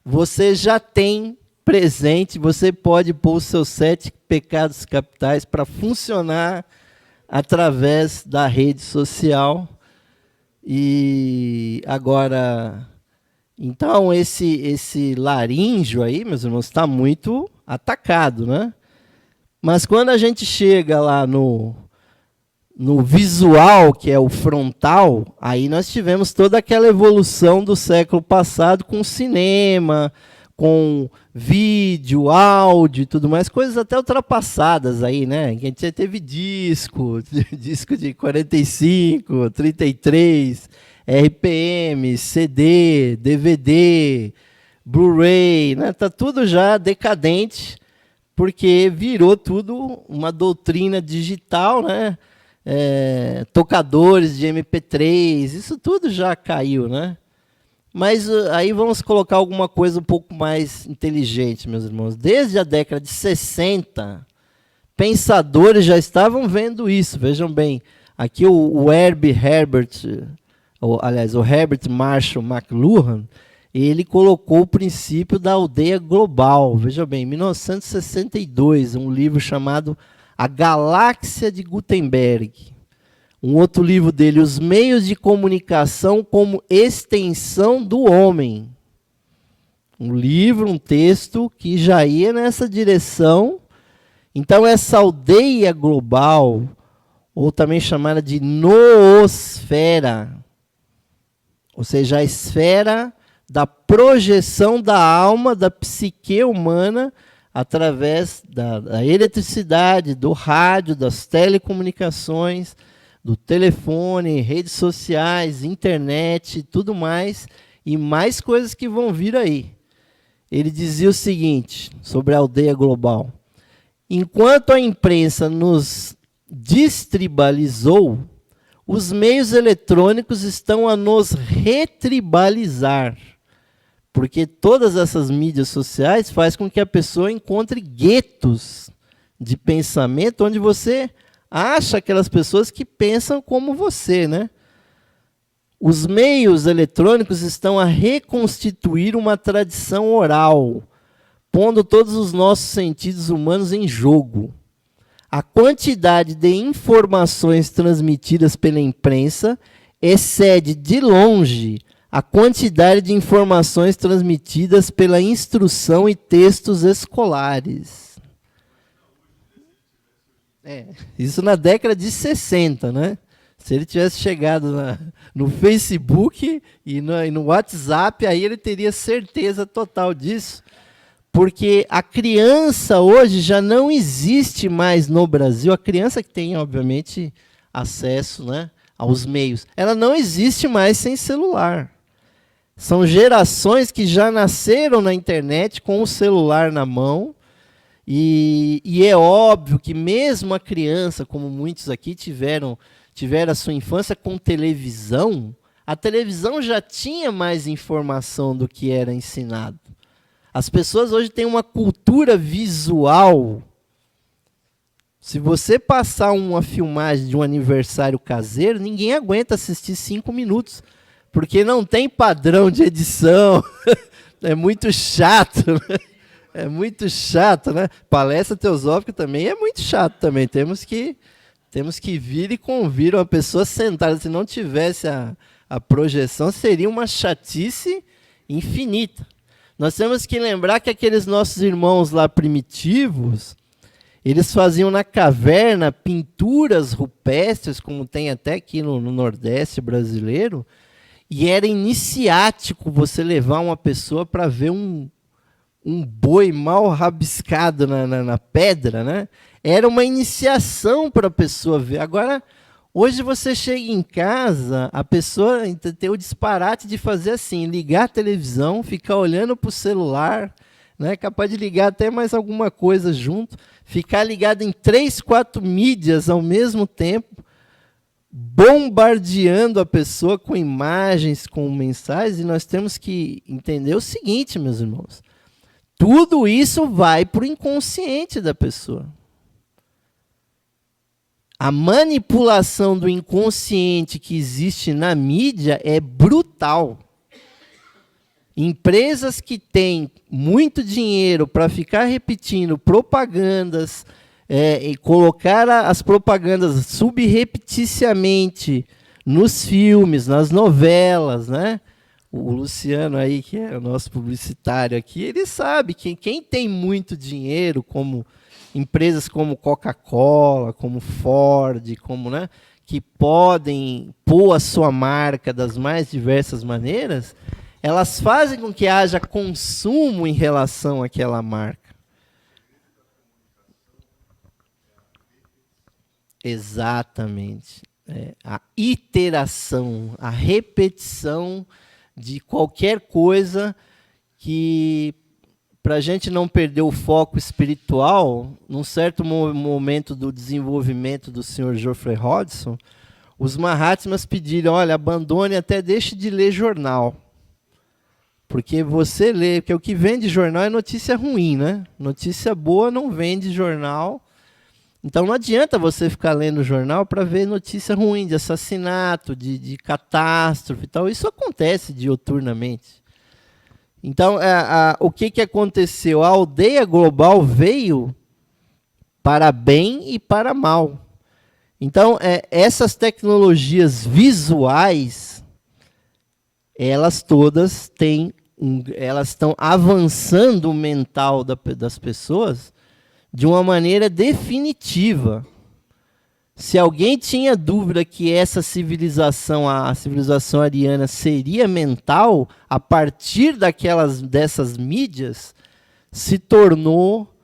você já tem presente, você pode pôr os seus 7 pecados capitais para funcionar através da rede social. E agora... Então, esse laríngeo aí, meus irmãos, está muito atacado, né? Mas quando a gente chega lá no visual, que é o frontal, aí nós tivemos toda aquela evolução do século passado com cinema, com vídeo, áudio e tudo mais, coisas até ultrapassadas aí, né? A gente já teve disco de 45, 33, RPM, CD, DVD, Blu-ray, né? Tá tudo já decadente, porque virou tudo uma doutrina digital, né? Tocadores de MP3, isso tudo já caiu, né? Mas aí vamos colocar alguma coisa um pouco mais inteligente, meus irmãos. Desde a década de 60, pensadores já estavam vendo isso. Vejam bem, aqui o Herbert Marshall McLuhan, ele colocou o princípio da aldeia global. Veja bem, em 1962, um livro chamado A Galáxia de Gutenberg. Um outro livro dele, Os Meios de Comunicação como Extensão do Homem. Um livro, um texto que já ia nessa direção. Então, essa aldeia global, ou também chamada de noosfera, ou seja, a esfera da projeção da alma, da psique humana, através da eletricidade, do rádio, das telecomunicações, do telefone, redes sociais, internet, tudo mais, e mais coisas que vão vir aí. Ele dizia o seguinte, sobre a aldeia global: enquanto a imprensa nos distribalizou, os meios eletrônicos estão a nos retribalizar, porque todas essas mídias sociais fazem com que a pessoa encontre guetos de pensamento, onde você acha aquelas pessoas que pensam como você, né? Os meios eletrônicos estão a reconstituir uma tradição oral, pondo todos os nossos sentidos humanos em jogo. A quantidade de informações transmitidas pela imprensa excede de longe a quantidade de informações transmitidas pela instrução e textos escolares. Isso na década de 60, né? Se ele tivesse chegado no Facebook e no WhatsApp, aí ele teria certeza total disso. Porque a criança hoje já não existe mais no Brasil. A criança que tem, obviamente, acesso, né, aos meios, ela não existe mais sem celular. São gerações que já nasceram na internet com o celular na mão. E é óbvio que mesmo a criança, como muitos aqui tiveram a sua infância com televisão, a televisão já tinha mais informação do que era ensinado. As pessoas hoje têm uma cultura visual. Se você passar uma filmagem de um aniversário caseiro, ninguém aguenta assistir 5 minutos, porque não tem padrão de edição. É muito chato, né? É muito chato, né? Palestra teosófica também é muito chato também. Temos que vir e convir uma pessoa sentada. Se não tivesse a projeção, seria uma chatice infinita. Nós temos que lembrar que aqueles nossos irmãos lá primitivos, eles faziam na caverna pinturas rupestres, como tem até aqui no Nordeste brasileiro, e era iniciático você levar uma pessoa para ver um boi mal rabiscado na pedra, né? Era uma iniciação para a pessoa ver. Agora, hoje você chega em casa, a pessoa tem o disparate de fazer assim, ligar a televisão, ficar olhando para o celular, né? Capaz de ligar até mais alguma coisa junto, ficar ligado em 3, 4 mídias ao mesmo tempo, bombardeando a pessoa com imagens, com mensagens, e nós temos que entender o seguinte, meus irmãos: tudo isso vai para o inconsciente da pessoa. A manipulação do inconsciente que existe na mídia é brutal. Empresas que têm muito dinheiro para ficar repetindo propagandas, e colocar as propagandas subrepeticiamente nos filmes, nas novelas, né? O Luciano aí, que é o nosso publicitário aqui, ele sabe que quem tem muito dinheiro, como empresas como Coca-Cola, como Ford, como, né, que podem pôr a sua marca das mais diversas maneiras, elas fazem com que haja consumo em relação àquela marca. Exatamente. A iteração, a repetição de qualquer coisa que, para a gente não perder o foco espiritual, num certo momento do desenvolvimento do Sr. Geoffrey Hodgson, os Mahatmas pediram, olha, abandone, até deixe de ler jornal. Porque você lê, porque o que vende jornal é notícia ruim, né? Notícia boa não vende jornal. Então não adianta você ficar lendo jornal para ver notícia ruim de assassinato, de catástrofe e tal. Isso acontece diuturnamente. Então, o que aconteceu? A aldeia global veio para bem e para mal. Então, essas tecnologias visuais, elas todas elas estão avançando o mental das pessoas de uma maneira definitiva. Se alguém tinha dúvida que essa civilização, a civilização ariana, seria mental, a partir dessas mídias, se tornou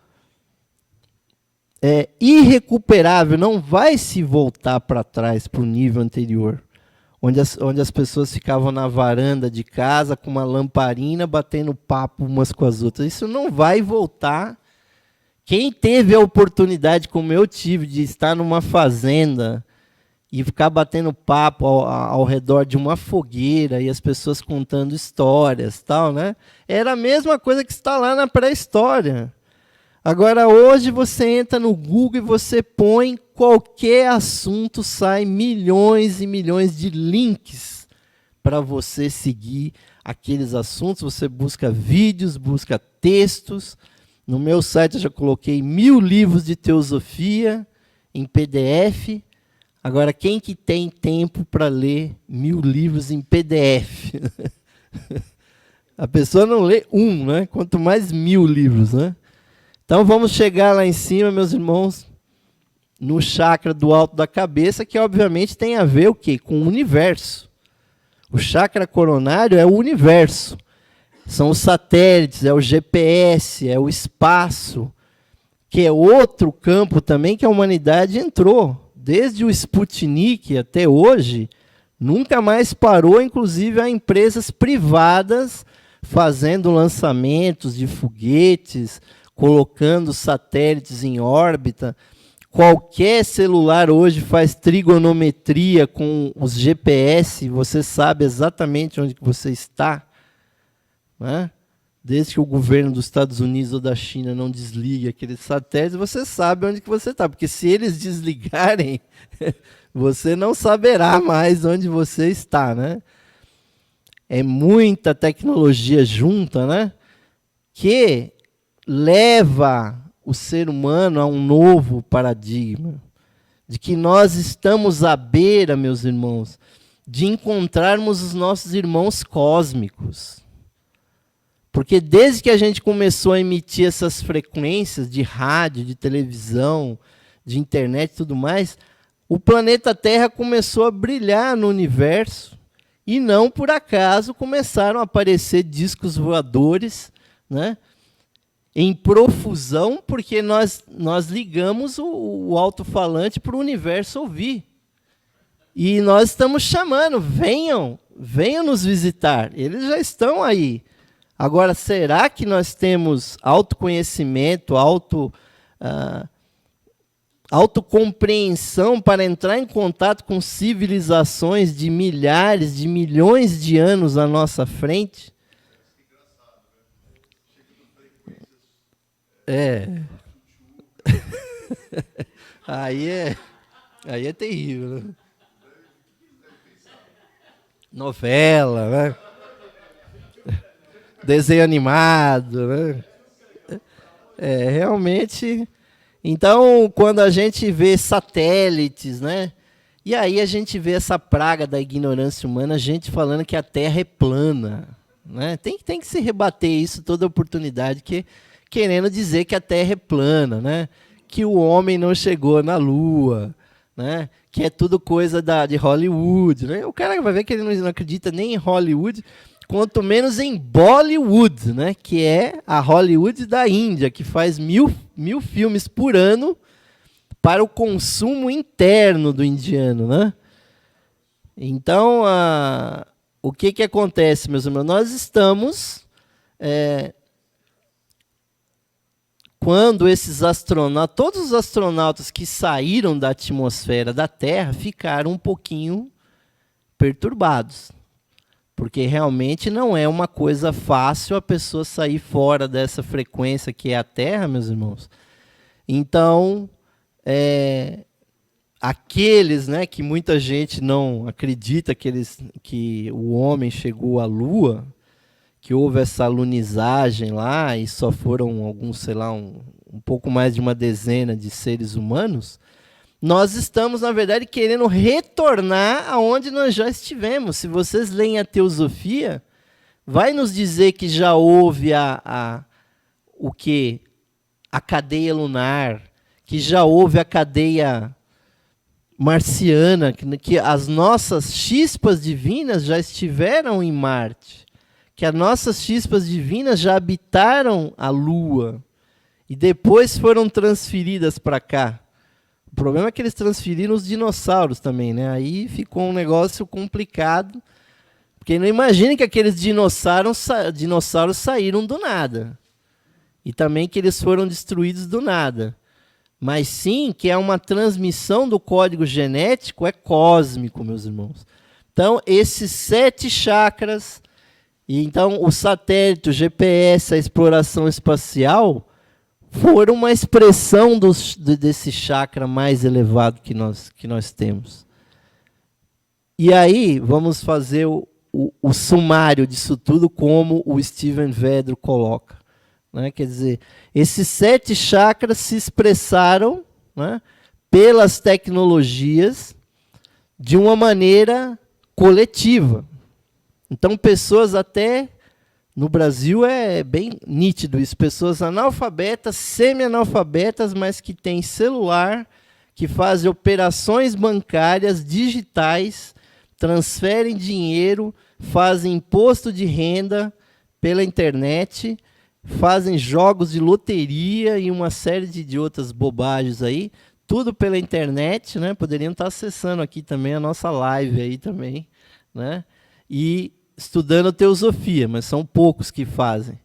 irrecuperável, não vai se voltar para trás, para o nível anterior, onde as pessoas ficavam na varanda de casa com uma lamparina, batendo papo umas com as outras. Isso não vai voltar. Quem teve a oportunidade, como eu tive, de estar numa fazenda e ficar batendo papo ao redor de uma fogueira e as pessoas contando histórias, tal, né? Era a mesma coisa que está lá na pré-história. Agora, hoje, você entra no Google e você põe qualquer assunto, sai milhões e milhões de links para você seguir aqueles assuntos. Você busca vídeos, busca textos. No meu site eu já coloquei 1000 livros de teosofia em PDF. Agora, quem que tem tempo para ler 1000 livros em PDF? A pessoa não lê né? Quanto mais 1000 livros, né? Então, vamos chegar lá em cima, meus irmãos, no chakra do alto da cabeça, que obviamente tem a ver o quê? Com o universo. O chakra coronário é o universo. São os satélites, é o GPS, é o espaço, que é outro campo também que a humanidade entrou. Desde o Sputnik até hoje, nunca mais parou, inclusive há empresas privadas fazendo lançamentos de foguetes, colocando satélites em órbita. Qualquer celular hoje faz trigonometria com os GPS, você sabe exatamente onde que você está. Né? Desde que o governo dos Estados Unidos ou da China não desligue aqueles satélites, você sabe onde que você está. Porque se eles desligarem, você não saberá mais onde você está. Né? É muita tecnologia junta, né? Que leva o ser humano a um novo paradigma. De que nós estamos à beira, meus irmãos, de encontrarmos os nossos irmãos cósmicos. Porque desde que a gente começou a emitir essas frequências de rádio, de televisão, de internet e tudo mais, o planeta Terra começou a brilhar no universo e não por acaso começaram a aparecer discos voadores, né, em profusão, porque nós ligamos o alto-falante para o universo ouvir. E nós estamos chamando, venham nos visitar. Eles já estão aí. Agora, será que nós temos autoconhecimento, autocompreensão para entrar em contato com civilizações de milhares, de milhões de anos à nossa frente? Aí é terrível, né? Novela, né? Desenho animado, né? Realmente. Então, quando a gente vê satélites, né? E aí a gente vê essa praga da ignorância humana, gente falando que a Terra é plana, né? Tem que se rebater isso toda oportunidade, querendo dizer que a Terra é plana, né? que o homem não chegou na Lua, né? Que é tudo coisa de Hollywood, né? O cara vai ver que ele não acredita nem em Hollywood, quanto menos em Bollywood, né? Que é a Hollywood da Índia, que faz mil filmes por ano para o consumo interno do indiano, né? Então, o que acontece, meus irmãos? Nós estamos... quando esses astronautas, todos os astronautas que saíram da atmosfera da Terra ficaram um pouquinho perturbados. Porque realmente não é uma coisa fácil a pessoa sair fora dessa frequência que é a Terra, meus irmãos. Então, aqueles, né, que muita gente não acredita que o homem chegou à Lua, que houve essa lunizagem lá e só foram alguns, sei lá, um pouco mais de uma dezena de seres humanos, nós estamos, na verdade, querendo retornar aonde nós já estivemos. Se vocês leem a Teosofia, vai nos dizer que já houve o quê? A cadeia lunar, que já houve a cadeia marciana, que as nossas chispas divinas já estiveram em Marte, que as nossas chispas divinas já habitaram a Lua e depois foram transferidas para cá. O problema é que eles transferiram os dinossauros também, né? Aí ficou um negócio complicado, porque não imagine que aqueles dinossauros saíram do nada. E também que eles foram destruídos do nada. Mas sim que é uma transmissão do código genético, é cósmico, meus irmãos. Então, esses 7 chakras, e então o satélite, o GPS, a exploração espacial, foram uma expressão desse chakra mais elevado que nós temos. E aí, vamos fazer o sumário disso tudo, como o Steven Vedro coloca. Né? Quer dizer, esses 7 chakras se expressaram, né, pelas tecnologias de uma maneira coletiva. Então, pessoas até... No Brasil é bem nítido isso. Pessoas analfabetas, semi-analfabetas, mas que têm celular, que fazem operações bancárias digitais, transferem dinheiro, fazem imposto de renda pela internet, fazem jogos de loteria e uma série de outras bobagens aí, tudo pela internet, né? Poderiam estar acessando aqui também a nossa live aí também, né? E estudando teosofia, mas são poucos que fazem.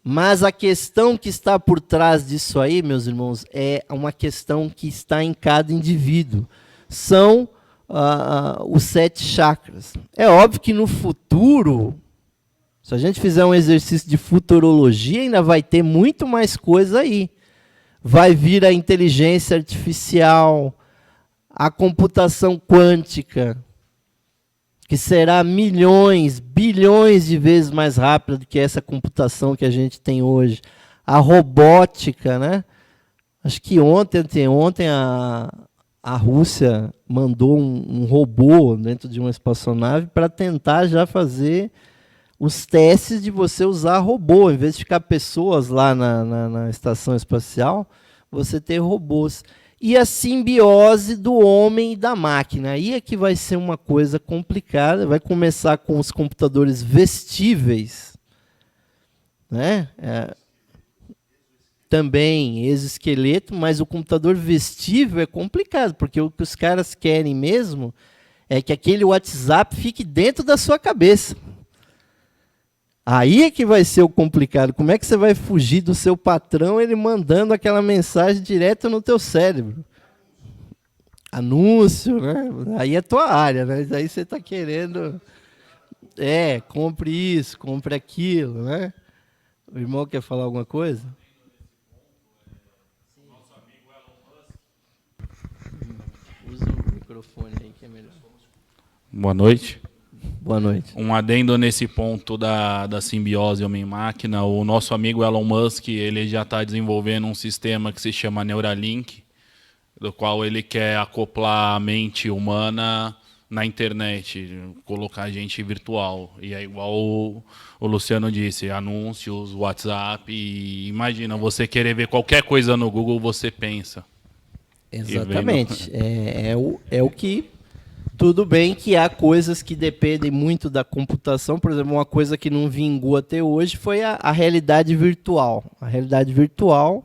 Mas a questão que está por trás disso aí, meus irmãos, é uma questão que está em cada indivíduo. São os 7 chakras. É óbvio que no futuro, se a gente fizer um exercício de futurologia, ainda vai ter muito mais coisa aí. Vai vir a inteligência artificial, a computação quântica, que será milhões, bilhões de vezes mais rápida do que essa computação que a gente tem hoje. A robótica, né? Acho que ontem a Rússia mandou um robô dentro de uma espaçonave para tentar já fazer os testes de você usar robô. Em vez de ficar pessoas lá na estação espacial, você ter robôs. E a simbiose do homem e da máquina. Aí é que vai ser uma coisa complicada. Vai começar com os computadores vestíveis, né? Também exoesqueleto, mas o computador vestível é complicado, porque o que os caras querem mesmo é que aquele WhatsApp fique dentro da sua cabeça. Aí é que vai ser o complicado. Como é que você vai fugir do seu patrão ele mandando aquela mensagem direto no teu cérebro? Anúncio, né? Aí é tua área, né? Aí você está querendo... compre isso, compre aquilo, né? O irmão quer falar alguma coisa? Usa o microfone aí que é melhor. Boa noite. Boa noite. Um adendo nesse ponto da simbiose homem-máquina. O nosso amigo Elon Musk, ele já está desenvolvendo um sistema que se chama Neuralink, do qual ele quer acoplar a mente humana na internet, colocar gente virtual. E é igual o Luciano disse, anúncios, WhatsApp. E imagina, você querer ver qualquer coisa no Google, você pensa. Exatamente. É o que... Tudo bem que há coisas que dependem muito da computação. Por exemplo, uma coisa que não vingou até hoje foi a realidade virtual. A realidade virtual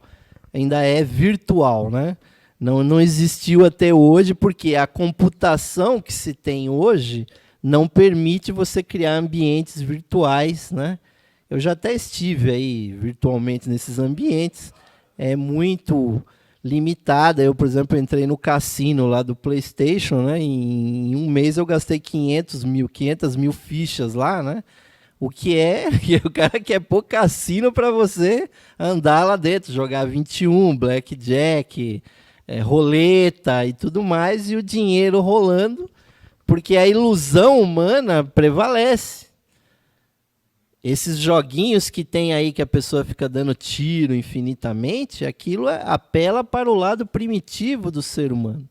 ainda é virtual, né? Não existiu até hoje, porque a computação que se tem hoje não permite você criar ambientes virtuais, né? Eu já até estive aí virtualmente nesses ambientes. É muito limitada. Eu, por exemplo, entrei no cassino lá do PlayStation, né? Em um mês eu gastei 500 mil fichas lá, né? O que o cara quer pôr cassino para você andar lá dentro, jogar 21, blackjack, roleta e tudo mais, e o dinheiro rolando, porque a ilusão humana prevalece. Esses joguinhos que tem aí que a pessoa fica dando tiro infinitamente, aquilo apela para o lado primitivo do ser humano.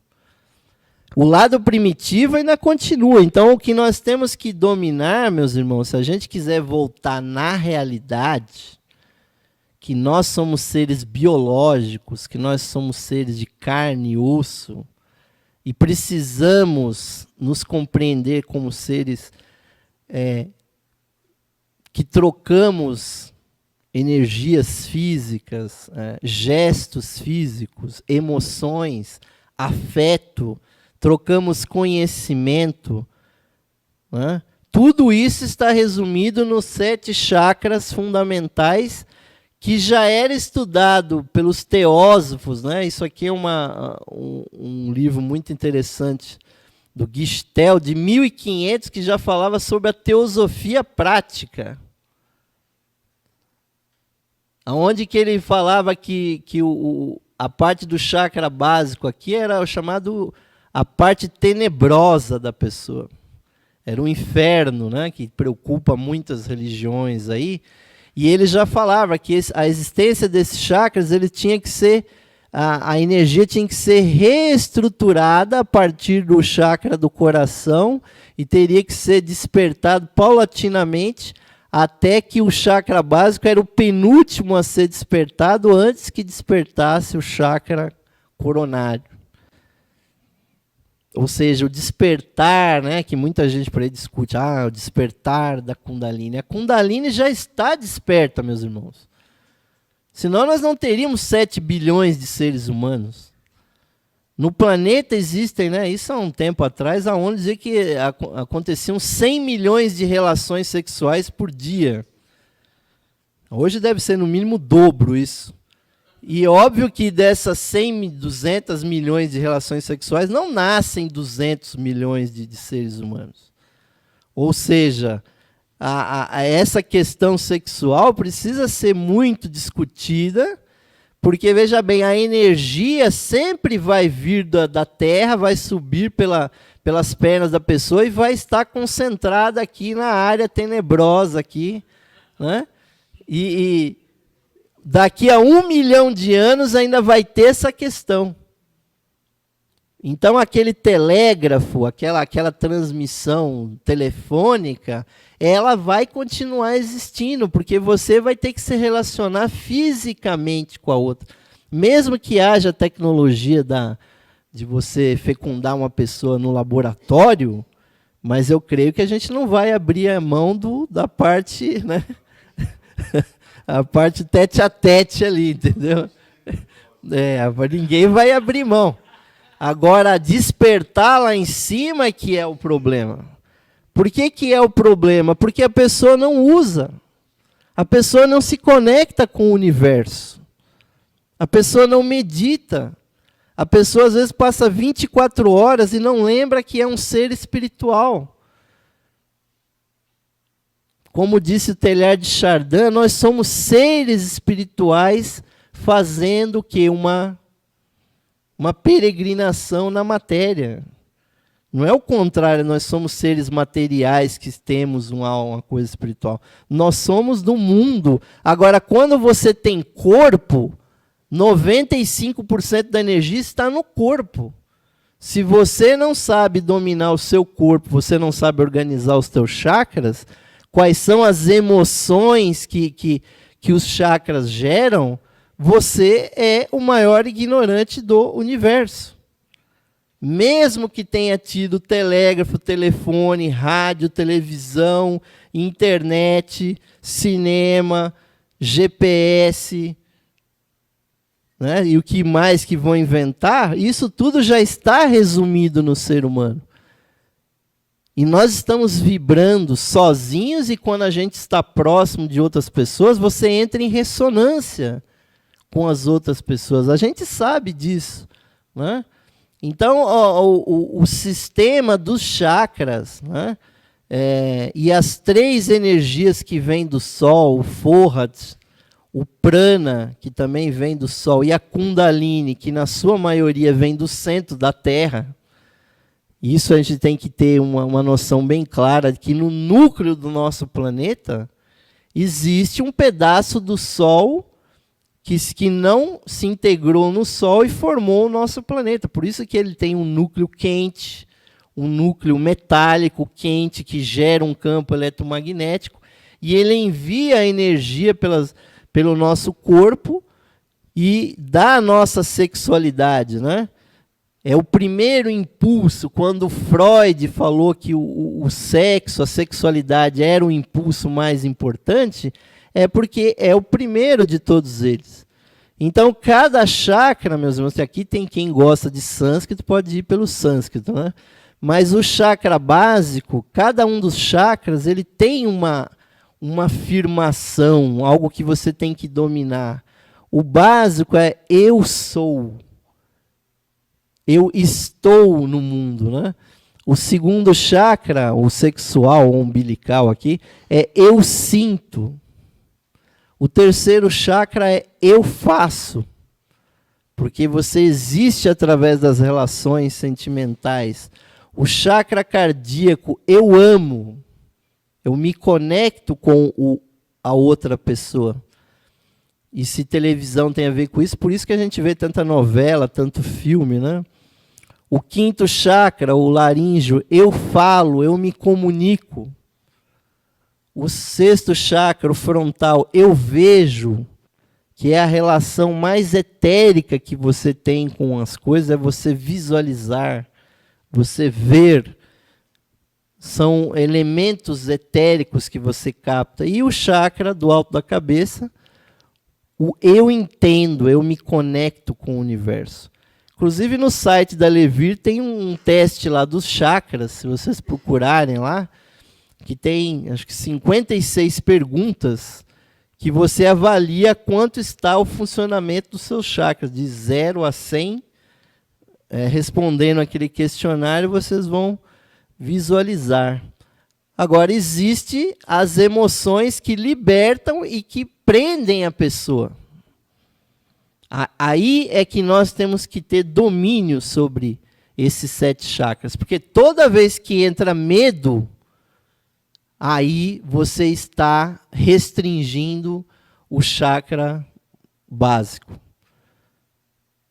O lado primitivo ainda continua. Então, o que nós temos que dominar, meus irmãos, se a gente quiser voltar na realidade, que nós somos seres biológicos, que nós somos seres de carne e osso, e precisamos nos compreender como seres que trocamos energias físicas, gestos físicos, emoções, afeto, trocamos conhecimento, né? Tudo isso está resumido nos 7 chakras fundamentais que já era estudado pelos teósofos, né? Isso aqui é um livro muito interessante do Gestalt, de 1500, que já falava sobre a teosofia prática. Onde que ele falava que a parte do chakra básico aqui era o chamado a parte tenebrosa da pessoa. Era o inferno, né, que preocupa muitas religiões aí. E ele já falava que a existência desses chakras, ele tinha que ser, a energia tinha que ser reestruturada a partir do chakra do coração e teria que ser despertado paulatinamente até que o chakra básico era o penúltimo a ser despertado antes que despertasse o chakra coronário. Ou seja, o despertar, né, que muita gente por aí discute, o despertar da Kundalini. A Kundalini já está desperta, meus irmãos. Senão nós não teríamos 7 bilhões de seres humanos. No planeta existem, né, isso há um tempo atrás, aonde dizia que aconteciam 100 milhões de relações sexuais por dia. Hoje deve ser no mínimo o dobro isso. E óbvio que dessas 100, 200 milhões de relações sexuais não nascem 200 milhões de seres humanos. Ou seja, essa questão sexual precisa ser muito discutida, porque, veja bem, a energia sempre vai vir da Terra, vai subir pelas pernas da pessoa e vai estar concentrada aqui na área tenebrosa, aqui, né? E daqui a 1 milhão de anos ainda vai ter essa questão. Então, aquele telégrafo, aquela transmissão telefônica, ela vai continuar existindo, porque você vai ter que se relacionar fisicamente com a outra. Mesmo que haja tecnologia de você fecundar uma pessoa no laboratório, mas eu creio que a gente não vai abrir a mão da parte, né? A parte tete a tete ali, entendeu? Ninguém vai abrir mão. Agora, despertar lá em cima é que é o problema. Por que é o problema? Porque a pessoa não usa. A pessoa não se conecta com o universo. A pessoa não medita. A pessoa, às vezes, passa 24 horas e não lembra que é um ser espiritual. Como disse o Teilhard de Chardin, nós somos seres espirituais fazendo o quê? Uma peregrinação na matéria. Não é o contrário, nós somos seres materiais que temos uma coisa espiritual. Nós somos do mundo. Agora, quando você tem corpo, 95% da energia está no corpo. Se você não sabe dominar o seu corpo, você não sabe organizar os teus chakras, quais são as emoções que os chakras geram, você é o maior ignorante do universo. Mesmo que tenha tido telégrafo, telefone, rádio, televisão, internet, cinema, GPS, né? E o que mais que vão inventar, isso tudo já está resumido no ser humano. E nós estamos vibrando sozinhos, e quando a gente está próximo de outras pessoas, você entra em ressonância com as outras pessoas. A gente sabe disso, né? Então, o sistema dos chakras, né? E as 3 energias que vêm do Sol, o Forhat, o Prana, que também vem do Sol, e a Kundalini, que na sua maioria vem do centro da Terra. Isso a gente tem que ter uma noção bem clara de que no núcleo do nosso planeta existe um pedaço do Sol que não se integrou no Sol e formou o nosso planeta. Por isso que ele tem um núcleo quente, um núcleo metálico quente que gera um campo eletromagnético, e ele envia a energia pelo nosso corpo e da nossa sexualidade, né? É o primeiro impulso. Quando Freud falou que o sexo, a sexualidade era o impulso mais importante, é porque é o primeiro de todos eles. Então, cada chakra, meus irmãos, aqui tem quem gosta de sânscrito, pode ir pelo sânscrito, né? Mas o chakra básico, cada um dos chakras, ele tem uma afirmação, algo que você tem que dominar. O básico é eu sou. Eu estou no mundo, né? O segundo chakra, o sexual, o umbilical aqui, é eu sinto. O terceiro chakra é eu faço. Porque você existe através das relações sentimentais. O chakra cardíaco, eu amo. Eu me conecto com a outra pessoa. E se televisão tem a ver com isso, por isso que a gente vê tanta novela, tanto filme, né? O quinto chakra, o laríngeo, eu falo, eu me comunico. O sexto chakra, o frontal, eu vejo, que é a relação mais etérica que você tem com as coisas, é você visualizar, você ver. São elementos etéricos que você capta. E o chakra do alto da cabeça, o eu entendo, eu me conecto com o universo. Inclusive no site da Levir tem um teste lá dos chakras, se vocês procurarem lá, que tem acho que 56 perguntas que você avalia quanto está o funcionamento dos seus chakras, de 0 a 100, respondendo aquele questionário, vocês vão visualizar. Agora, existem as emoções que libertam e que prendem a pessoa. Aí é que nós temos que ter domínio sobre esses 7 chakras. Porque toda vez que entra medo, aí você está restringindo o chakra básico.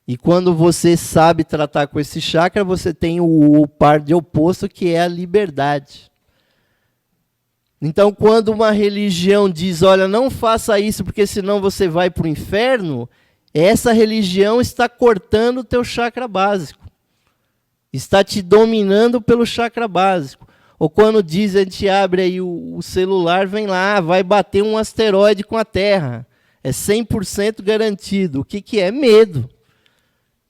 E quando você sabe tratar com esse chakra, você tem o par de oposto, que é a liberdade. Então, quando uma religião diz, olha, não faça isso, porque senão você vai para o inferno, essa religião está cortando o teu chakra básico. Está te dominando pelo chakra básico. Ou quando diz, a gente abre aí o celular, vem lá, vai bater um asteroide com a Terra. É 100% garantido. O que é? Medo.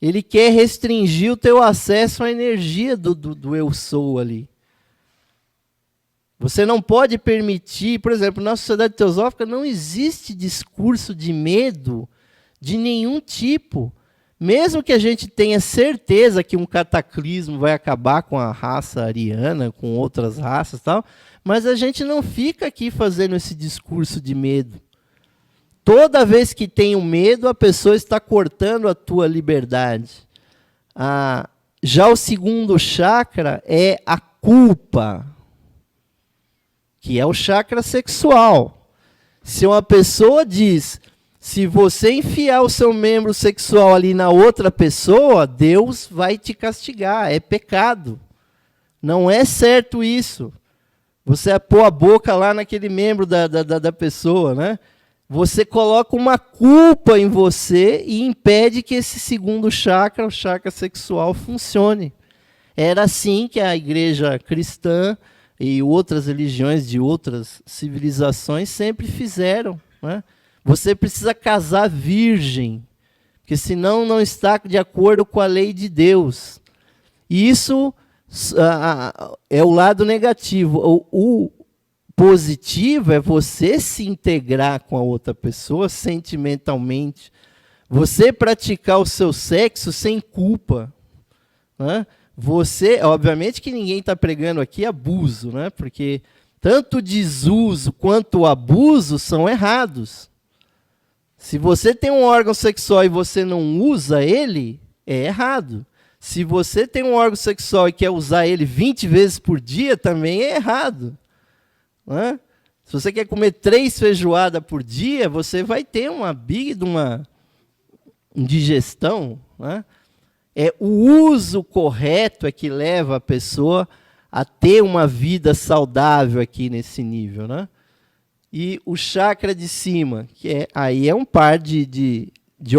Ele quer restringir o teu acesso à energia do eu sou ali. Você não pode permitir, por exemplo, na sociedade teosófica não existe discurso de medo de nenhum tipo. Mesmo que a gente tenha certeza que um cataclismo vai acabar com a raça ariana, com outras raças e tal, mas a gente não fica aqui fazendo esse discurso de medo. Toda vez que tem um medo, a pessoa está cortando a tua liberdade. Já o segundo chakra é a culpa, que é o chakra sexual. Se uma pessoa diz, Se você enfiar o seu membro sexual ali na outra pessoa, Deus vai te castigar. É pecado. Não é certo isso. Você pôr a boca lá naquele membro da pessoa, né? Você coloca uma culpa em você e impede que esse segundo chakra, o chakra sexual, funcione. Era assim que a igreja cristã e outras religiões de outras civilizações sempre fizeram, né? Você precisa casar virgem, porque senão não está de acordo com a lei de Deus. E isso é o lado negativo. O positivo é você se integrar com a outra pessoa sentimentalmente. Você praticar o seu sexo sem culpa, né? Você, obviamente que ninguém está pregando aqui abuso, né? Porque tanto o desuso quanto o abuso são errados. Se você tem um órgão sexual e você não usa ele, é errado. Se você tem um órgão sexual e quer usar ele 20 vezes por dia, também é errado. Né? Se você quer comer 3 feijoadas por dia, você vai ter uma indigestão. Né? O uso correto é que leva a pessoa a ter uma vida saudável aqui nesse nível. Né? E o chakra de cima, que aí é um par de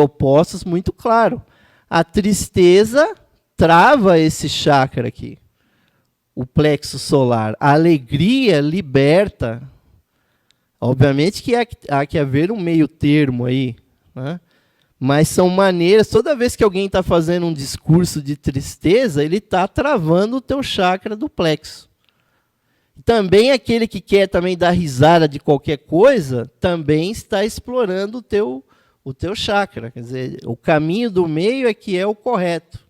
opostos muito claro. A tristeza trava esse chakra aqui, o plexo solar. A alegria liberta. Obviamente que há que haver um meio termo aí, né? Mas são maneiras, toda vez que alguém está fazendo um discurso de tristeza, ele está travando o teu chakra do plexo. Também aquele que quer também dar risada de qualquer coisa, também está explorando o teu chakra. Quer dizer, o caminho do meio é que é o correto.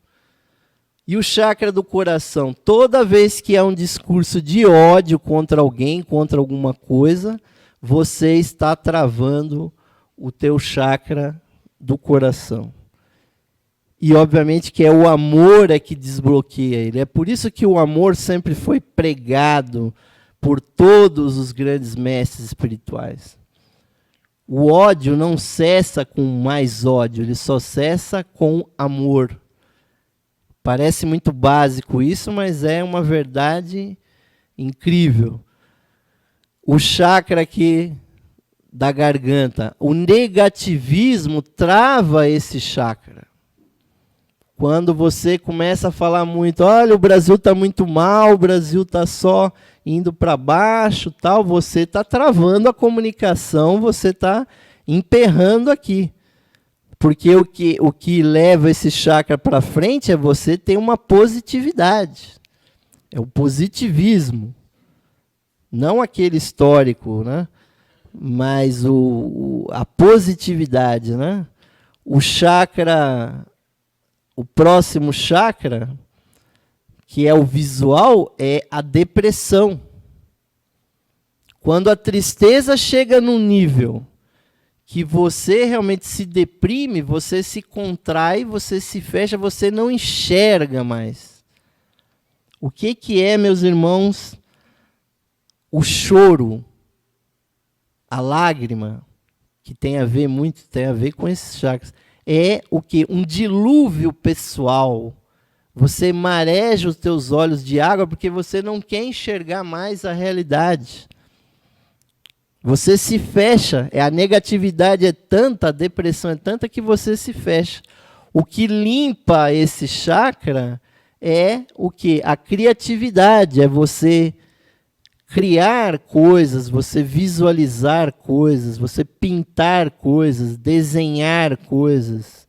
E o chakra do coração, toda vez que há um discurso de ódio contra alguém, contra alguma coisa, você está travando o teu chakra do coração. E, obviamente, que é o amor que desbloqueia ele. É por isso que o amor sempre foi pregado por todos os grandes mestres espirituais. O ódio não cessa com mais ódio, ele só cessa com amor. Parece muito básico isso, mas é uma verdade incrível. O chakra aqui da garganta, o negativismo trava esse chakra. Quando você começa a falar muito, olha, o Brasil está muito mal, o Brasil está só indo para baixo, tal, você está travando a comunicação, você está emperrando aqui. Porque o que leva esse chakra para frente é você ter uma positividade. É o positivismo. Não aquele histórico, né? Mas a positividade, né? O chakra... O próximo chakra, que é o visual, é a depressão. Quando a tristeza chega num nível que você realmente se deprime, você se contrai, você se fecha, você não enxerga mais. O que é, meus irmãos, o choro, a lágrima, que tem a ver com esses chakras? É o que? Um dilúvio pessoal. Você mareja os teus olhos de água porque você não quer enxergar mais a realidade. Você se fecha. A negatividade é tanta, a depressão é tanta que você se fecha. O que limpa esse chakra é o que? A criatividade. É você criar coisas, você visualizar coisas, você pintar coisas, desenhar coisas,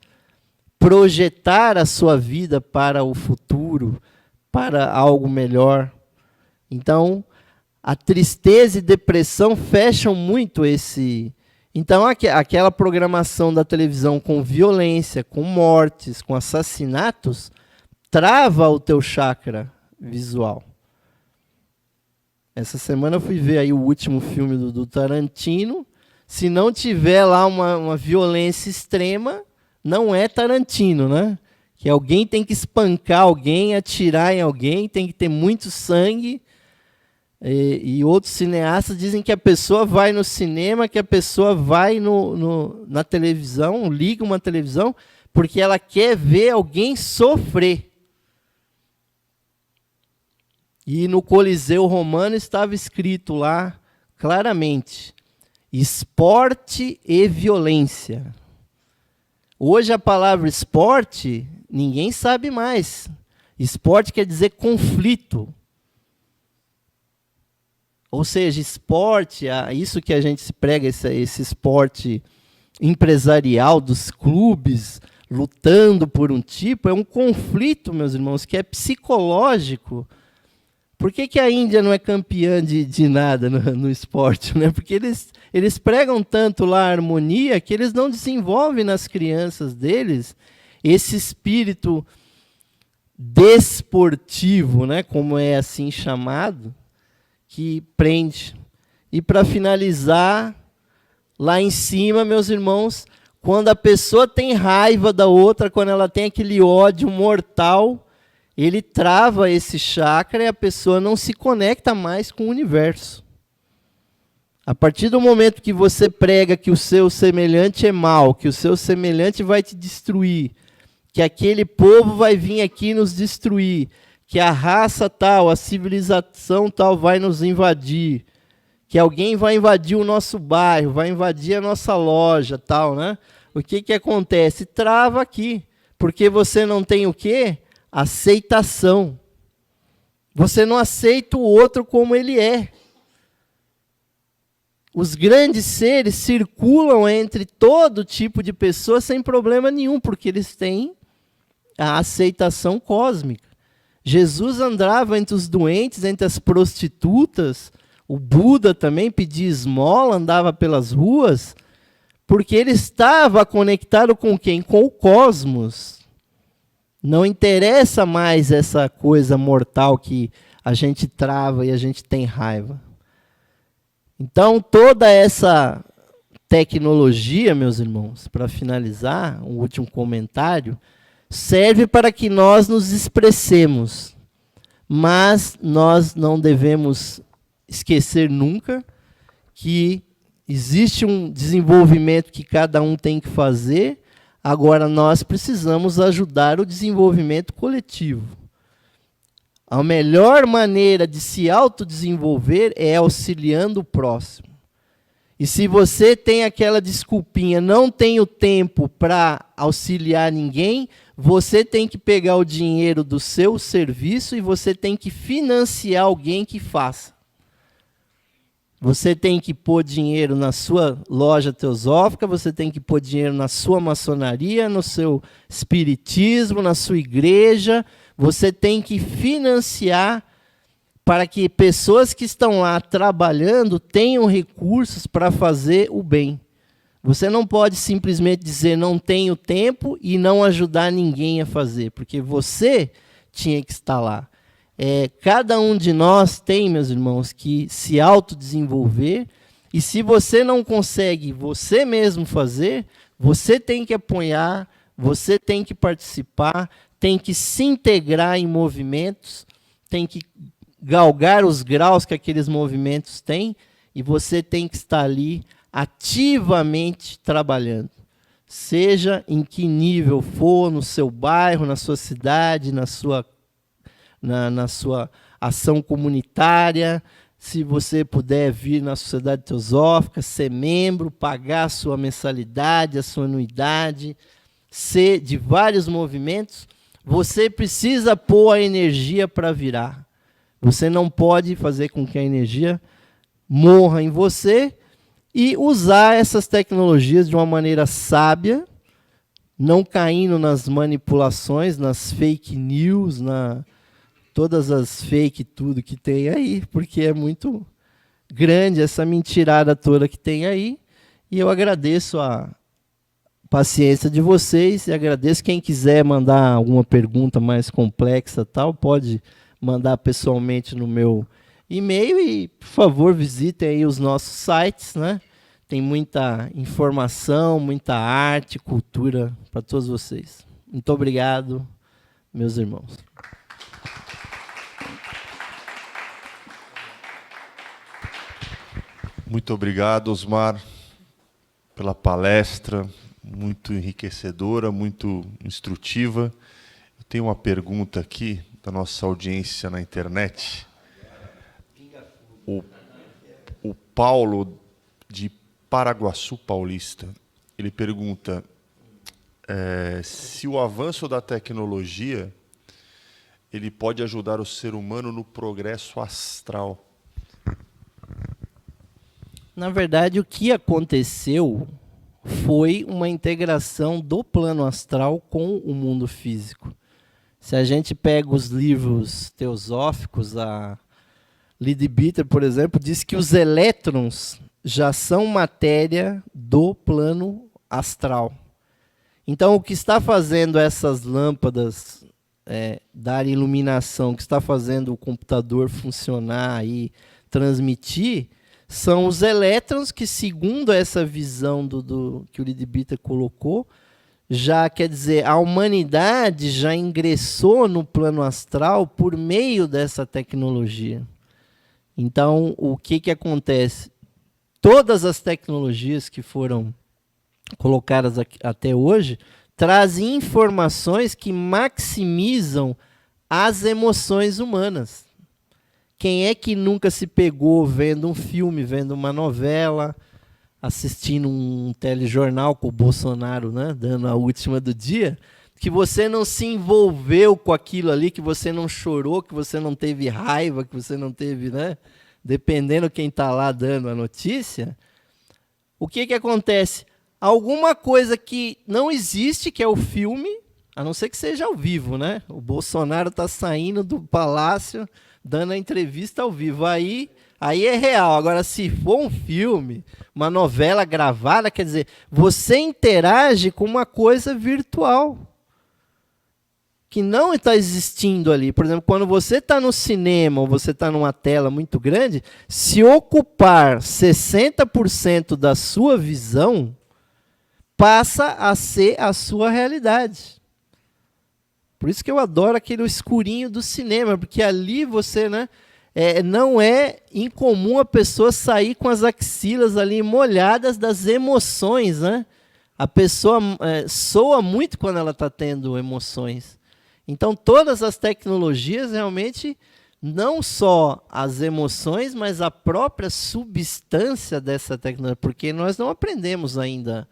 projetar a sua vida para o futuro, para algo melhor. Então, a tristeza e depressão fecham muito esse... Então, aquela programação da televisão com violência, com mortes, com assassinatos, trava o teu chakra visual. Essa semana eu fui ver aí o último filme do Tarantino. Se não tiver lá uma violência extrema, não é Tarantino, né? Que alguém tem que espancar alguém, atirar em alguém, tem que ter muito sangue. E outros cineastas dizem que a pessoa vai no cinema, que a pessoa vai na televisão, liga uma televisão, porque ela quer ver alguém sofrer. E no Coliseu Romano estava escrito lá claramente: esporte e violência. Hoje a palavra esporte, ninguém sabe mais. Esporte quer dizer conflito. Ou seja, esporte, isso que a gente se prega, esse esporte empresarial dos clubes, lutando por um tipo, é um conflito, meus irmãos, que é psicológico. Por que a Índia não é campeã de nada no esporte? Né? Porque eles pregam tanto lá a harmonia que eles não desenvolvem nas crianças deles esse espírito desportivo, né? Como é assim chamado, que prende. E para finalizar, lá em cima, meus irmãos, quando a pessoa tem raiva da outra, quando ela tem aquele ódio mortal, ele trava esse chakra e a pessoa não se conecta mais com o universo. A partir do momento que você prega que o seu semelhante é mau, que o seu semelhante vai te destruir, que aquele povo vai vir aqui nos destruir, que a raça tal, a civilização tal vai nos invadir, que alguém vai invadir o nosso bairro, vai invadir a nossa loja, tal, né? O que acontece? Trava aqui, porque você não tem o quê? Aceitação. Você não aceita o outro como ele é. Os grandes seres circulam entre todo tipo de pessoas sem problema nenhum, porque eles têm a aceitação cósmica. Jesus andava entre os doentes, entre as prostitutas, o Buda também pedia esmola, andava pelas ruas, porque ele estava conectado com quem? Com o cosmos. Não interessa mais essa coisa mortal que a gente trava e a gente tem raiva. Então, toda essa tecnologia, meus irmãos, para finalizar, um último comentário, serve para que nós nos expressemos. Mas nós não devemos esquecer nunca que existe um desenvolvimento que cada um tem que fazer. Agora, nós precisamos ajudar o desenvolvimento coletivo. A melhor maneira de se autodesenvolver é auxiliando o próximo. E se você tem aquela desculpinha, não tenho tempo para auxiliar ninguém, você tem que pegar o dinheiro do seu serviço e você tem que financiar alguém que faça. Você tem que pôr dinheiro na sua loja teosófica, você tem que pôr dinheiro na sua maçonaria, no seu espiritismo, na sua igreja. Você tem que financiar para que pessoas que estão lá trabalhando tenham recursos para fazer o bem. Você não pode simplesmente dizer não tenho tempo e não ajudar ninguém a fazer, porque você tinha que estar lá. Cada um de nós tem, meus irmãos, que se autodesenvolver, e se você não consegue você mesmo fazer, você tem que apoiar, você tem que participar, tem que se integrar em movimentos, tem que galgar os graus que aqueles movimentos têm, e você tem que estar ali ativamente trabalhando. Seja em que nível for, no seu bairro, na sua cidade, na sua ação comunitária, se você puder vir na Sociedade Teosófica, ser membro, pagar a sua mensalidade, a sua anuidade, ser de vários movimentos, você precisa pôr a energia para virar. Você não pode fazer com que a energia morra em você e usar essas tecnologias de uma maneira sábia, não caindo nas manipulações, nas fake news, todas as fake tudo que tem aí, porque é muito grande essa mentirada toda que tem aí. E eu agradeço a paciência de vocês e agradeço quem quiser mandar alguma pergunta mais complexa, tal, pode mandar pessoalmente no meu e-mail e, por favor, visitem aí os nossos sites, né? Tem muita informação, muita arte, cultura para todos vocês. Muito obrigado, meus irmãos. Muito obrigado, Osmar, pela palestra, muito enriquecedora, muito instrutiva. Eu tenho uma pergunta aqui da nossa audiência na internet. O Paulo, de Paraguaçu Paulista, ele pergunta se o avanço da tecnologia ele pode ajudar o ser humano no progresso astral. Na verdade, o que aconteceu foi uma integração do plano astral com o mundo físico. Se a gente pega os livros teosóficos, a Leadbeater, por exemplo, diz que os elétrons já são matéria do plano astral. Então, o que está fazendo essas lâmpadas dar iluminação, o que está fazendo o computador funcionar e transmitir, são os elétrons que, segundo essa visão que o Leadbeater colocou, já quer dizer, a humanidade já ingressou no plano astral por meio dessa tecnologia. Então, o que acontece? Todas as tecnologias que foram colocadas até hoje trazem informações que maximizam as emoções humanas. Quem é que nunca se pegou vendo um filme, vendo uma novela, assistindo um telejornal com o Bolsonaro, né, dando a última do dia, que você não se envolveu com aquilo ali, que você não chorou, que você não teve raiva, que você não teve, né, dependendo quem está lá dando a notícia, o que acontece? Alguma coisa que não existe, que é o filme, a não ser que seja ao vivo, né? O Bolsonaro está saindo do palácio, dando a entrevista ao vivo. Aí é real. Agora, se for um filme, uma novela gravada, quer dizer, você interage com uma coisa virtual que não está existindo ali. Por exemplo, quando você está no cinema ou você está numa tela muito grande, se ocupar 60% da sua visão, passa a ser a sua realidade. Por isso que eu adoro aquele escurinho do cinema, porque ali você, né, não é incomum a pessoa sair com as axilas ali molhadas das emoções, né? A pessoa soa muito quando ela está tendo emoções. Então, todas as tecnologias realmente, não só as emoções, mas a própria substância dessa tecnologia, porque nós não aprendemos ainda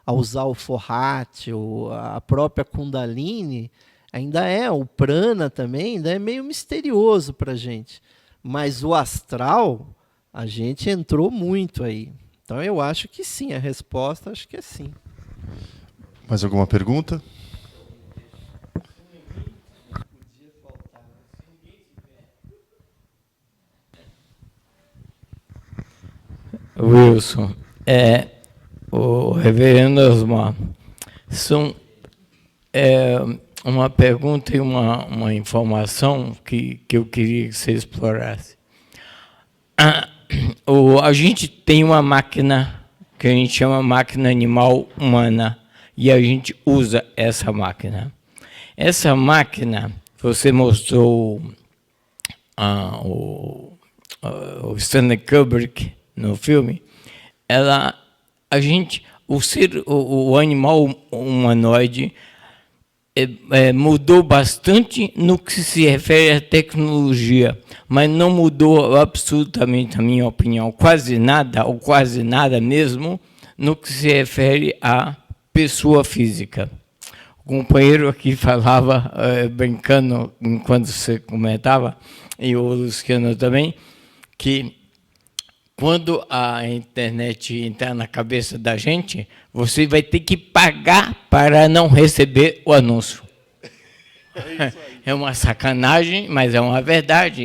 a usar o Fohat, ou a própria Kundalini, ainda o prana também, ainda é meio misterioso para a gente. Mas o astral, a gente entrou muito aí. Então eu acho que sim, a resposta acho que é sim. Mais alguma pergunta? Wilson, o reverendo Osmar, são uma pergunta e uma informação que eu queria que você explorasse. A gente tem uma máquina que a gente chama máquina animal humana, e a gente usa essa máquina. Essa máquina, você mostrou o Stanley Kubrick no filme, o animal humanoide mudou bastante no que se refere à tecnologia, mas não mudou absolutamente, na minha opinião, quase nada, ou quase nada mesmo, no que se refere à pessoa física. O companheiro aqui falava, brincando, enquanto você comentava, e o Luciano também, que quando a internet entrar na cabeça da gente, você vai ter que pagar para não receber o anúncio. É uma sacanagem, mas é uma verdade.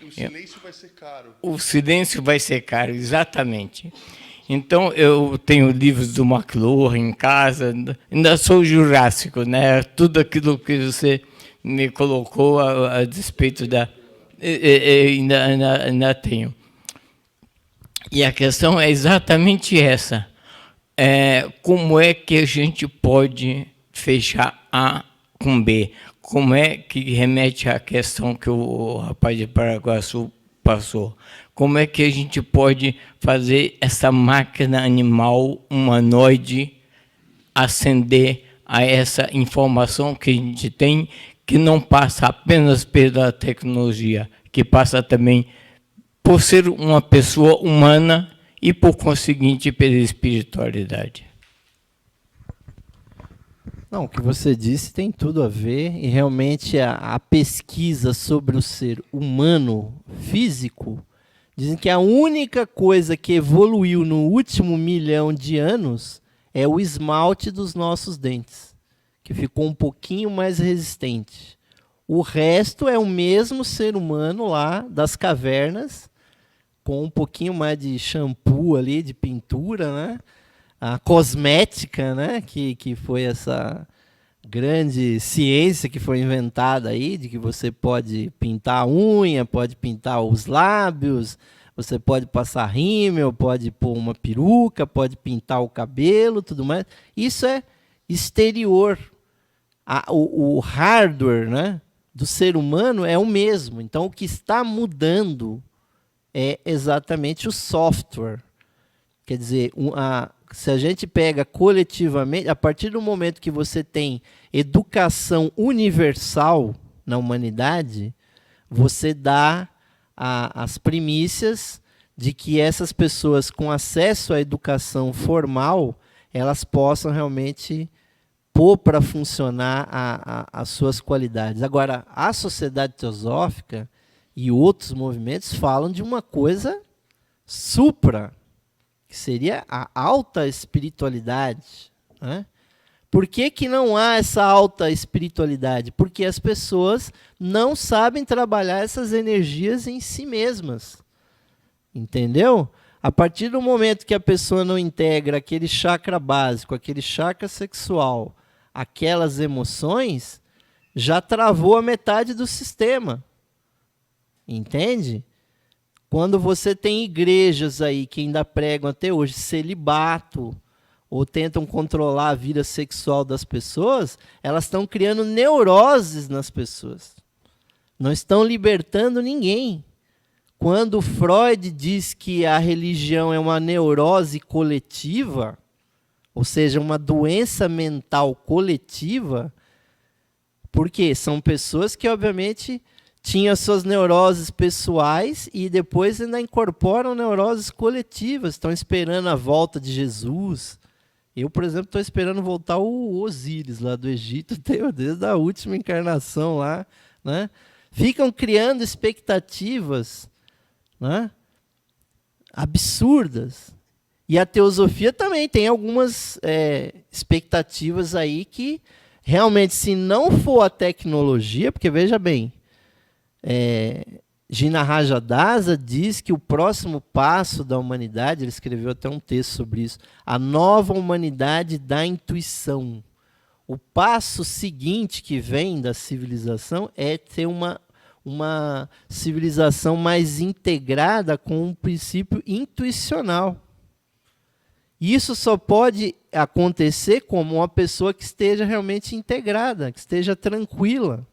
O silêncio vai ser caro. O silêncio vai ser caro, exatamente. Então, eu tenho livros do McLuhan em casa, ainda sou jurássico, né? Tudo aquilo que você me colocou a despeito da... Ainda tenho. E a questão é exatamente essa. Como é que a gente pode fechar A com B? Como é que remete à questão que o rapaz de Paraguaçu passou. Como é que a gente pode fazer essa máquina animal humanoide ascender a essa informação que a gente tem, que não passa apenas pela tecnologia, que passa também por ser uma pessoa humana e, por conseguinte, pela espiritualidade? Não, o que você disse tem tudo a ver, e realmente a pesquisa sobre o ser humano físico dizem que a única coisa que evoluiu no último 1.000.000 de anos é o esmalte dos nossos dentes, que ficou um pouquinho mais resistente. O resto é o mesmo ser humano lá das cavernas, com um pouquinho mais de shampoo ali, de pintura, né? A cosmética, né? Que foi essa grande ciência que foi inventada aí, de que você pode pintar a unha, pode pintar os lábios, você pode passar rímel, pode pôr uma peruca, pode pintar o cabelo, tudo mais. Isso é exterior. O hardware, né, do ser humano é o mesmo. Então, o que está mudando é exatamente o software. Quer dizer, se a gente pega coletivamente, a partir do momento que você tem educação universal na humanidade, você dá as primícias de que essas pessoas com acesso à educação formal, elas possam realmente pôr para funcionar as suas qualidades. Agora, a sociedade teosófica e outros movimentos falam de uma coisa supra, que seria a alta espiritualidade, né? Por que que não há essa alta espiritualidade? Porque as pessoas não sabem trabalhar essas energias em si mesmas. Entendeu? A partir do momento que a pessoa não integra aquele chakra básico, aquele chakra sexual, aquelas emoções, já travou a metade do sistema. Entende? Quando você tem igrejas aí que ainda pregam até hoje celibato, ou tentam controlar a vida sexual das pessoas, elas estão criando neuroses nas pessoas. Não estão libertando ninguém. Quando Freud diz que a religião é uma neurose coletiva, ou seja, uma doença mental coletiva, porque são pessoas que, obviamente, tinham suas neuroses pessoais e depois ainda incorporam neuroses coletivas, estão esperando a volta de Jesus. Eu, por exemplo, estou esperando voltar o Osíris lá do Egito, desde a última encarnação lá, né? Ficam criando expectativas, né, absurdas. E a teosofia também tem algumas expectativas aí que, realmente, se não for a tecnologia, porque, veja bem, Jinarraja Dasa diz que o próximo passo da humanidade, ele escreveu até um texto sobre isso, a nova humanidade da intuição. O passo seguinte que vem da civilização é ter uma civilização mais integrada com um princípio intuicional. Isso só pode acontecer como uma pessoa que esteja realmente integrada, que esteja tranquila.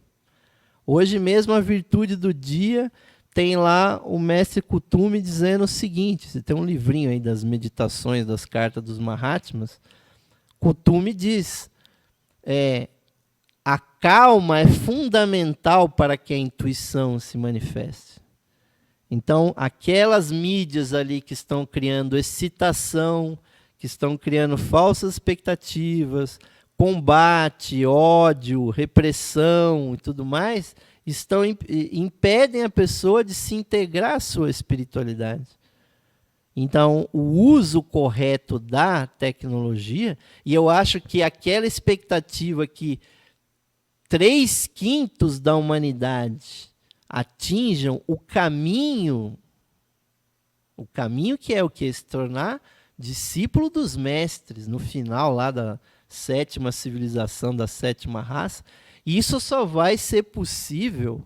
Hoje mesmo, a virtude do dia, tem lá o mestre Kuthumi dizendo o seguinte, você tem um livrinho aí das meditações, das cartas dos Mahatmas, Kuthumi diz, a calma é fundamental para que a intuição se manifeste. Então, aquelas mídias ali que estão criando excitação, que estão criando falsas expectativas, combate, ódio, repressão e tudo mais, impedem a pessoa de se integrar à sua espiritualidade. Então, o uso correto da tecnologia, e eu acho que aquela expectativa que 3/5 da humanidade atinjam o caminho que é o que? Se tornar discípulo dos mestres, no final lá da 7ª civilização, da 7ª raça, e isso só vai ser possível.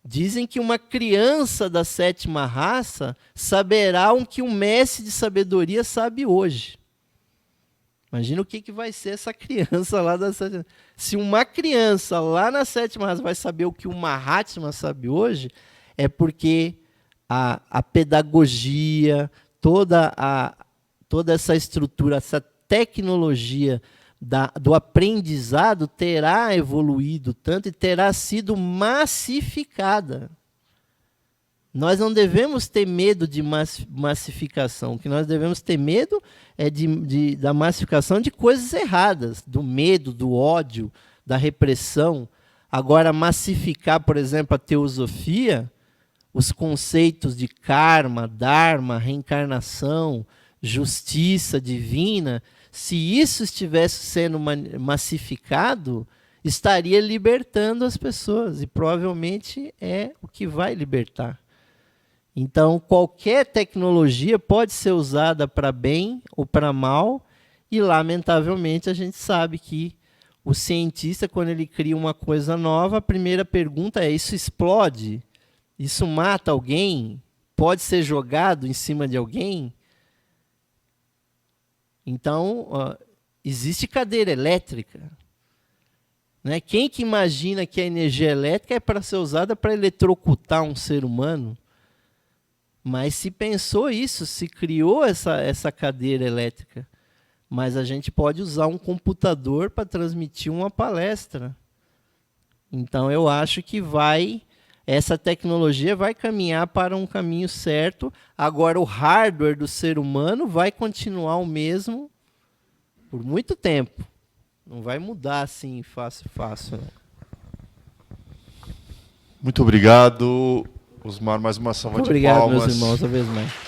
Dizem que uma criança da 7ª raça saberá o que um mestre de sabedoria sabe hoje. Imagina o que vai ser essa criança lá da 7ª. Se uma criança lá na 7ª raça vai saber o que o Mahatma sabe hoje, é porque a pedagogia, toda essa estrutura, essa tecnologia do aprendizado terá evoluído tanto e terá sido massificada. Nós não devemos ter medo de massificação. O que nós devemos ter medo é da massificação de coisas erradas, do medo, do ódio, da repressão. Agora, massificar, por exemplo, a teosofia, os conceitos de karma, dharma, reencarnação, justiça divina, se isso estivesse sendo massificado, estaria libertando as pessoas, e provavelmente é o que vai libertar. Então, qualquer tecnologia pode ser usada para bem ou para mal, e, lamentavelmente, a gente sabe que o cientista, quando ele cria uma coisa nova, a primeira pergunta é: isso explode? Isso mata alguém? Pode ser jogado em cima de alguém? Então, existe cadeira elétrica. Né? Quem que imagina que a energia elétrica é para ser usada para eletrocutar um ser humano? Mas se pensou isso, se criou essa cadeira elétrica. Mas a gente pode usar um computador para transmitir uma palestra. Então, eu acho que essa tecnologia vai caminhar para um caminho certo. Agora, o hardware do ser humano vai continuar o mesmo por muito tempo. Não vai mudar assim fácil. Muito obrigado, Osmar. Mais uma salva de palmas. Obrigado, meus irmãos, uma vez mais.